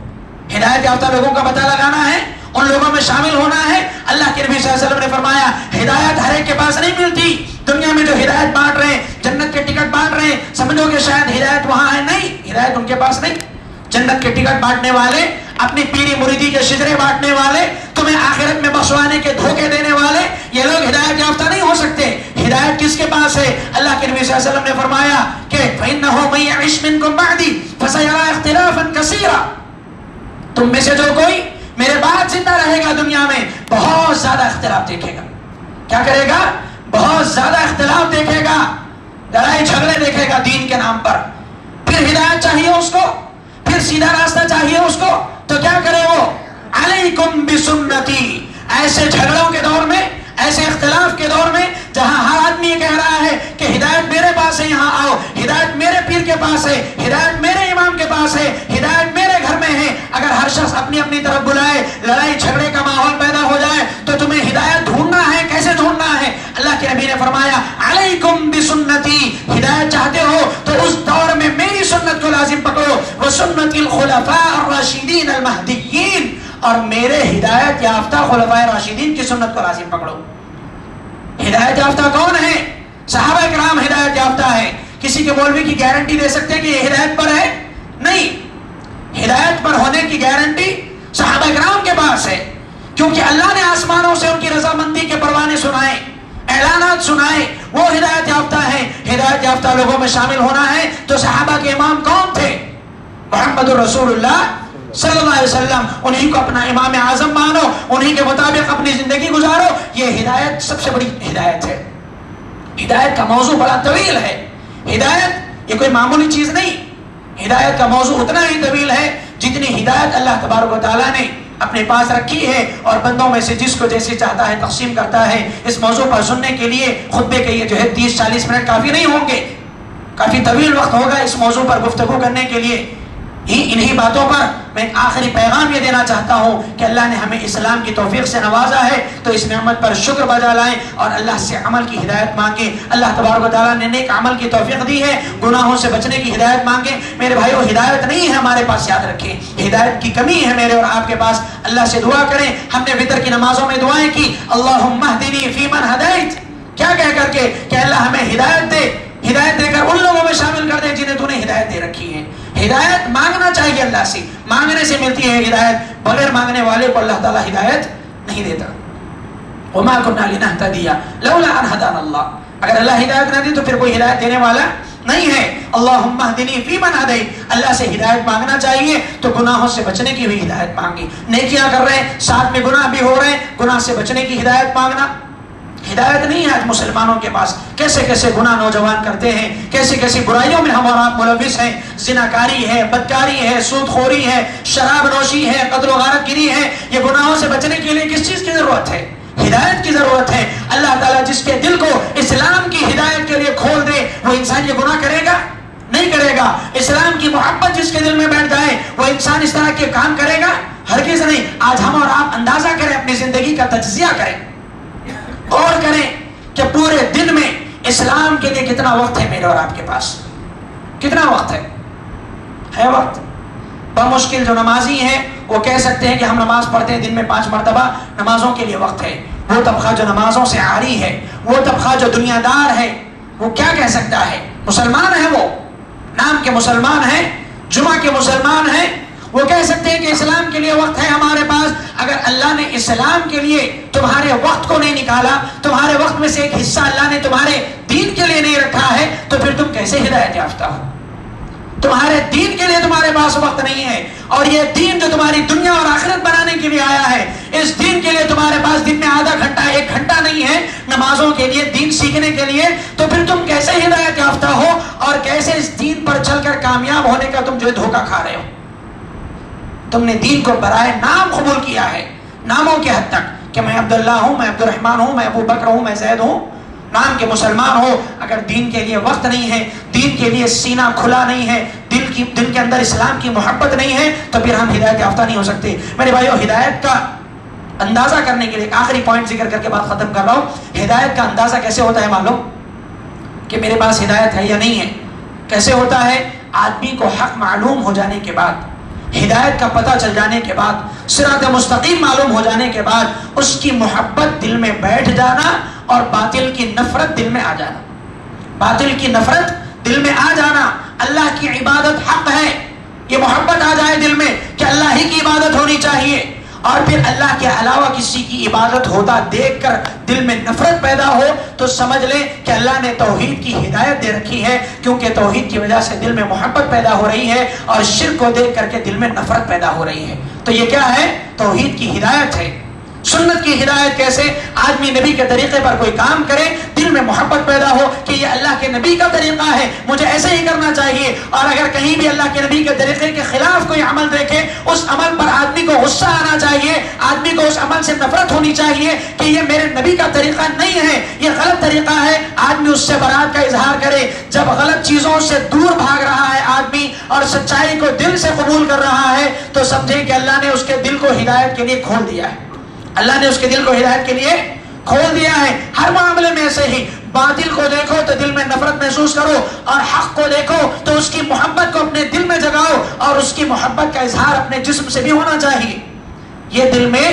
ہدایت یافتہ لوگوں کا پتہ لگانا ہے، ان لوگوں میں شامل ہونا ہے۔ اللہ کے نبی صلی اللہ علیہ وسلم نے فرمایا ہدایت ہر ایک کے پاس نہیں ملتی۔ دنیا میں جو ہدایت بانٹ رہے ہیں، جنت کے ٹکٹ بانٹ رہے ہیں، سمجھو کہ شاید ہدایت وہاں ہے، نہیں، ہدایت ان کے پاس نہیں۔ جنت کے ٹکٹ بانٹنے والے، اپنی پیری مریدی کے شجرے بانٹنے والے، تمہیں آخرت میں بخشوانے کے دھوکے دینے والے، یہ لوگ ہدایت یافتہ نہیں ہو سکتے۔ ہدایت کس کے پاس ہے؟ اللہ کے نبی صلی اللہ علیہ وسلم نے فرمایا کہ فَإِنَّهُ مَن يَعِشْ مِنكُم بَعْدِي فَسَيَرَىٰ اخْتِلَافًا كَثِيرًا، تم میں سے جو کوئی میرے بعد زندہ رہے گا دنیا میں بہت زیادہ اختلاف دیکھے گا۔ کیا کرے گا؟ بہت زیادہ اختلاف دیکھے گا، لڑائی جھگڑے دیکھے گا دین کے نام پر۔ پھر ہدایت چاہیے اس کو، پھر سیدھا راستہ چاہیے اس کو، تو کیا کرے وہ؟ علیکم بسنتی۔ ایسے جھگڑوں کے دور میں، ایسے اختلاف کے دور میں جہاں ہر آدمی یہ کہہ رہا ہے کہ ہدایت میرے پاس ہے، یہاں آؤ، ہدایت میرے پیر کے پاس ہے، ہدایت میرے امام کے پاس ہے، ہدایت میرے گھر میں ہے، اگر ہر شخص اپنی اپنی طرف بلائے، لڑائی جھگڑے کا ماحول پیدا ہو جائے تو تمہیں ہدایت ڈھونڈنا ہے، کیسے ڈھونڈنا ہے؟ اللہ کے نبی نے فرمایا علیکم بسنتی، ہدایت چاہتے ہو تو اس دور میں میری سنت کو لازم پکڑو، وسنت الخلفاء الراشدین المہدیین، اور میرے ہدایت یافتہ خلفائے راشدین کی سنت کو لازم پکڑو۔ ہدایت یافتہ کون ہے؟ صحابہ کرام ہدایت یافتہ ہے۔ کسی کے مولوی کی گارنٹی دے سکتے ہیں کہ یہ ہدایت پر ہے؟ نہیں، ہدایت پر ہونے کی گارنٹی صحابہ کرام کے پاس ہے، کیونکہ اللہ نے آسمانوں سے ان کی رضامندی کے پروانے سنائے، اعلانات سنائے، وہ ہدایت یافتہ ہیں۔ ہدایت یافتہ لوگوں میں شامل ہونا ہے تو صحابہ کے امام کون تھے؟ محمد الرسول اللہ صلی اللہ علیہ وسلم، انہی کو اپنا امام اعظم مانو، انہی کے مطابق اپنی زندگی گزارو۔ یہ ہدایت سب سے بڑی ہدایت ہے۔ ہدایت کا موضوع بڑا طویل ہے۔ ہدایت یہ کوئی معمولی چیز نہیں، ہدایت کا موضوع اتنا ہی طویل ہے جتنی ہدایت اللہ تبارک و تعالیٰ نے اپنے پاس رکھی ہے اور بندوں میں سے جس کو جیسے چاہتا ہے تقسیم کرتا ہے. اس موضوع پر سننے کے لیے خطبے کے یہ جو ہے 30-40 منٹ کافی نہیں ہوں گے، کافی طویل وقت ہوگا اس موضوع پر گفتگو کرنے کے لیے. انہی باتوں پر میں آخری پیغام یہ دینا چاہتا ہوں کہ اللہ نے ہمیں اسلام کی توفیق سے نوازا ہے تو اس نعمت پر شکر بجا لائیں اور اللہ سے عمل کی ہدایت مانگیں. اللہ تبارک و تعالیٰ نے نیک عمل کی توفیق دی ہے، گناہوں سے بچنے کی ہدایت مانگیں. میرے بھائیو ہدایت نہیں ہے ہمارے پاس، یاد رکھیں ہدایت کی کمی ہے میرے اور آپ کے پاس. اللہ سے دعا کریں. ہم نے وتر کی نمازوں میں دعائیں کی، اللہم اہدنی فیمن ہدیت، کیا کہہ کر کے کہ اللہ ہمیں ہدایت دے، ہدایت دے کر ان لوگوں میں شامل کر دے جنہیں تو نے ہدایت دے رکھی ہے. ہدایت مانگنا چاہیے اللہ سے، مانگنے سے ملتی ہے ہدایت، بغیر مانگنے والے کو اللہ تعالیٰ ہدایت نہیں دیتا. وما كنا لنهتدي لولا ان هدانا اللہ، اگر اللہ ہدایت نہ دی تو پھر کوئی ہدایت دینے والا نہیں ہے. اللہم اہدنی فیمن ہدیت، اللہ سے ہدایت مانگنا چاہیے تو گناہوں سے بچنے کی بھی ہدایت مانگی. نیکیاں کر رہے ہیں ساتھ میں گناہ بھی ہو رہے ہیں، گناہ سے بچنے کی ہدایت مانگنا. ہدایت نہیں ہے آج مسلمانوں کے پاس. کیسے کیسے گناہ نوجوان کرتے ہیں، کیسے کیسی برائیوں میں ہم اور آپ ملوث ہیں. زناکاری ہے، بدکاری ہے، سود خوری ہے، شراب نوشی ہے، قتل و غارت گری ہے. یہ گناہوں سے بچنے کے لیے کس چیز کی ضرورت ہے؟ ہدایت کی ضرورت ہے. اللہ تعالیٰ جس کے دل کو اسلام کی ہدایت کے لیے کھول دے وہ انسان یہ گناہ کرے گا؟ نہیں کرے گا. اسلام کی محبت جس کے دل میں بیٹھ جائے وہ انسان اس طرح کے کام کرے گا؟ ہرگز نہیں. آج ہم اور آپ اندازہ کریں، اپنی زندگی کا تجزیہ کریں، غور کریں کہ پورے دن میں اسلام کے لیے کتنا وقت ہے میرے اور آپ کے پاس. کتنا وقت ہے وقت. بمشکل جو نمازی ہیں وہ کہہ سکتے ہیں کہ ہم نماز پڑھتے ہیں دن میں 5 مرتبہ، نمازوں کے لیے وقت ہے. وہ طبقہ جو نمازوں سے عاری ہے، وہ طبقہ جو دنیا دار ہے، وہ کیا کہہ سکتا ہے؟ مسلمان ہے، وہ نام کے مسلمان ہیں، جمعہ کے مسلمان ہیں، وہ کہہ سکتے ہیں کہ اسلام کے لیے وقت ہے ہمارے پاس. اگر اللہ نے اسلام کے لیے تمہارے وقت کو نہیں نکالا، تمہارے وقت میں سے ایک حصہ اللہ نے تمہارے دین کے لیے نہیں رکھا ہے تو پھر تم کیسے ہدایت یافتہ ہو؟ تمہارے دین کے لیے تمہارے پاس وقت نہیں ہے، اور یہ دین جو تمہاری دنیا اور آخرت بنانے کے لیے آیا ہے، اس دین کے لیے تمہارے پاس دن میں آدھا گھنٹہ 1 گھنٹہ نہیں ہے نمازوں کے لیے، دین سیکھنے کے لیے، تو پھر تم کیسے ہدایت یافتہ ہو اور کیسے اس دین پر چل کر کامیاب ہونے کا تم جو دھوکہ کھا رہے ہو؟ تم نے دین کو برائے نام قبول کیا ہے، ناموں کے حد تک کہ میں عبداللہ ہوں، میں عبد الرحمن ہوں، میں ابو بکر ہوں، میں زید ہوں، نام کے مسلمان ہو. اگر دین کے لیے وقت نہیں ہے، دین کے لیے سینہ کھلا نہیں ہے، دل کے اندر اسلام کی محبت نہیں ہے تو پھر ہم ہدایت یافتہ نہیں ہو سکتے. میرے بھائیو ہدایت کا اندازہ کرنے کے لیے ایک آخری پوائنٹ ذکر کر کے بات ختم کر رہا ہوں. ہدایت کا اندازہ کیسے ہوتا ہے معلوم؟ کہ میرے پاس ہدایت ہے یا نہیں ہے. کیسے ہوتا ہے؟ آدمی کو حق معلوم ہو جانے کے بعد، ہدایت کا پتہ چل جانے کے بعد، صراط مستقیم معلوم ہو جانے کے بعد اس کی محبت دل میں بیٹھ جانا اور باطل کی نفرت دل میں آ جانا. باطل کی نفرت دل میں آ جانا. اللہ کی عبادت حق ہے، یہ محبت آ جائے دل میں کہ اللہ ہی کی عبادت ہونی چاہیے، اور پھر اللہ کے علاوہ کسی کی عبادت ہوتا دیکھ کر دل میں نفرت پیدا ہو تو سمجھ لیں کہ اللہ نے توحید کی ہدایت دے رکھی ہے، کیونکہ توحید کی وجہ سے دل میں محبت پیدا ہو رہی ہے اور شرک کو دیکھ کر کے دل میں نفرت پیدا ہو رہی ہے. تو یہ کیا ہے؟ توحید کی ہدایت ہے. سنت کی ہدایت کیسے؟ آدمی نبی کے طریقے پر کوئی کام کرے، دل میں محبت پیدا ہو کہ یہ اللہ کے نبی کا طریقہ ہے، مجھے ایسے ہی کرنا چاہیے. اور اگر کہیں بھی اللہ کے نبی کے طریقے کے خلاف کوئی عمل دیکھے، اس عمل پر آدمی کو غصہ آنا چاہیے، آدمی کو اس عمل سے نفرت ہونی چاہیے کہ یہ میرے نبی کا طریقہ نہیں ہے، یہ غلط طریقہ ہے. آدمی اس سے برات کا اظہار کرے. جب غلط چیزوں سے دور بھاگ رہا ہے آدمی اور سچائی کو دل سے قبول کر رہا ہے تو سمجھے کہ اللہ نے اس کے دل کو ہدایت کے لیے کھول دیا ہے. اللہ نے اس کے دل کو ہدایت کے لیے کھول دیا ہے. ہر معاملے میں ایسے ہی باطل کو دیکھو تو دل میں نفرت محسوس کرو، اور حق کو دیکھو تو اس کی محبت کو اپنے دل میں جگاؤ، اور اس کی محبت کا اظہار اپنے جسم سے بھی ہونا چاہیے. یہ دل میں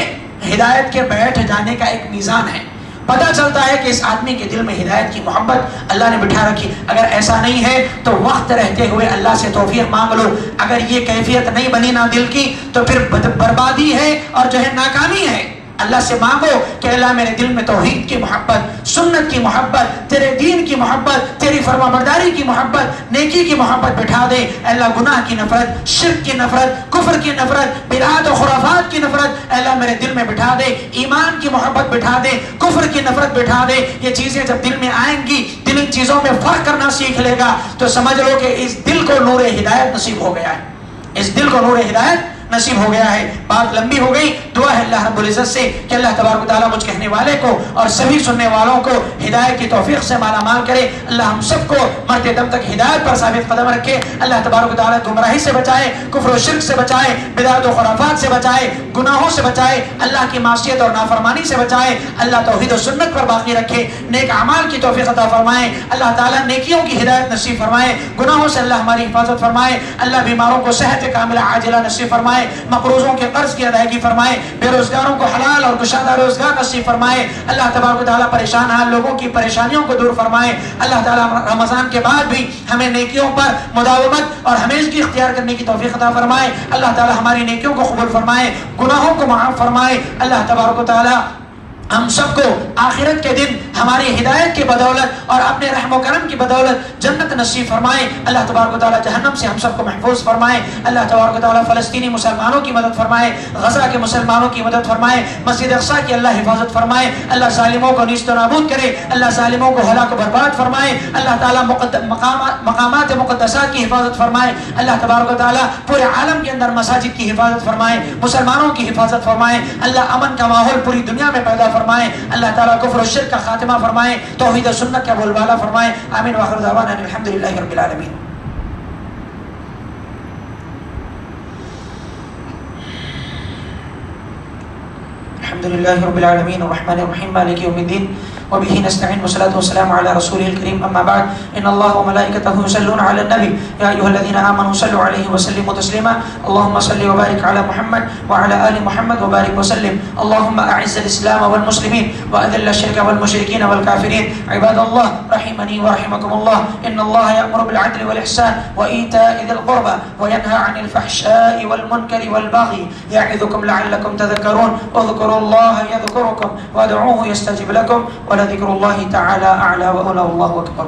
ہدایت کے بیٹھ جانے کا ایک میزان ہے. پتہ چلتا ہے کہ اس آدمی کے دل میں ہدایت کی محبت اللہ نے بٹھا رکھی. اگر ایسا نہیں ہے تو وقت رہتے ہوئے اللہ سے توفیق مانگ لو. اگر یہ کیفیت نہیں بنی نا دل کی تو پھر بربادی ہے اور جو ہے ناکامی ہے. اللہ سے مانگو کہ اللہ میرے دل میں توحید کی محبت، سنت کی محبت، تیرے دین کی محبت، تیری فرما برداری کی محبت، نیکی کی محبت بٹھا دے. اللہ گناہ کی نفرت، شرک کی نفرت، کفر کی نفرت، بدعات و خرافات کی نفرت اللہ میرے دل میں بٹھا دے. ایمان کی محبت بٹھا دے، کفر کی نفرت بٹھا دے. یہ چیزیں جب دل میں آئیں گی، دل ان چیزوں میں فرق کرنا سیکھ لے گا تو سمجھ لو کہ اس دل کو نور ہدایت نصیب ہو گیا ہے. اس دل کو نور ہدایت نصیب ہو گیا ہے. بات لمبی ہو گئی. دعا ہے اللہ رب العزت سے کہ اللہ تبارک و تعالیٰ مجھ کہنے والے کو اور سبھی سننے والوں کو ہدایت کی توفیق سے مالا مال کرے. اللہ ہم سب کو مرتے دم تک ہدایت پر ثابت قدم رکھے. اللہ تبارک و تعالیٰ گمراہی سے بچائے, کفر و شرک سے بچائے, بدعت و خرافات سے بچائے, گناہوں سے بچائے, اللہ کی معصیت اور نافرمانی سے بچائے. اللہ توحید و سنت پر باقی رکھے, نیک اعمال کی توفیق عطا فرمائے. اللہ تعالیٰ نیکیوں کی ہدایت نصیب فرمائے, گناہوں سے اللہ ہماری حفاظت فرمائے. اللہ بیماروں کو صحت کاملہ عاجلہ نصیب فرمائے, مقروضوں کے قرض کی ادائیگی فرمائے, بے روزگاروں کو حلال اور کشادہ روزگار نصیب فرمائے. اللہ تبارک و تعالیٰ پریشان حال لوگوں کی پریشانیوں کو دور فرمائے. اللہ تعالیٰ رمضان کے بعد بھی ہمیں نیکیوں پر مداومت اور ہمیشگی اختیار کرنے کی توفیق عطا فرمائے. اللہ تعالیٰ ہماری نیکیوں کو قبول فرمائے, گناہوں کو معاف فرمائے. اللہ تبارک و تعالیٰ ہم سب کو آخرت کے دن ہماری ہدایت کی بدولت اور اپنے رحم و کرم کی بدولت جنت نصیب فرمائے. اللہ تبارک و تعالیٰ جہنم سے ہم سب کو محفوظ فرمائے. اللہ تبارک و تعالیٰ فلسطینی مسلمانوں کی مدد فرمائے, غزہ کے مسلمانوں کی مدد فرمائے, مسجد اقصیٰ کی اللہ حفاظت فرمائے. اللہ ظالموں کو نیست و نابود کرے, اللہ ظالموں کو ہلاک و برباد فرمائے. اللہ تعالیٰ مقامات مقدسات کی حفاظت فرمائے. اللہ تبارک و تعالیٰ پورے عالم کے اندر مساجد کی حفاظت فرمائے, مسلمانوں کی حفاظت فرمائے. اللہ امن کا ماحول پوری دنیا میں پیدا فرمائے. اللہ تعالیٰ کفر و شرک کا خاتمہ فرمائے, توحید و سنت کا بول بالا فرمائے. آمین وآخر دعوانا الحمدللہ رب العالمین. الحمدللہ رب العالمین الرحمن الرحیم مالک یوم الدین وبه نستعين والصلاة والسلام على رسوله الكريم. أما بعد إن الله وملائكته يصلون على النبي يا أيها الذين آمنوا صلوا عليه وسلموا تسليما. اللهم صل وبارك على محمد وعلى آل محمد وبارك وسلم. اللهم أعز الإسلام والمسلمين وأذل الشرك والمشركين والكافرين. عباد الله رحمني ورحمكم الله, إن الله يأمر بالعدل والإحسان وإيتاء ذي القربى وينهى عن الفحشاء والمنكر والبغي يعظكم لعلكم تذكرون. اذكروا الله يذكركم وادعوه يستجب لكم ولذكر الله تعالى أعلى وأولى والله أكبر.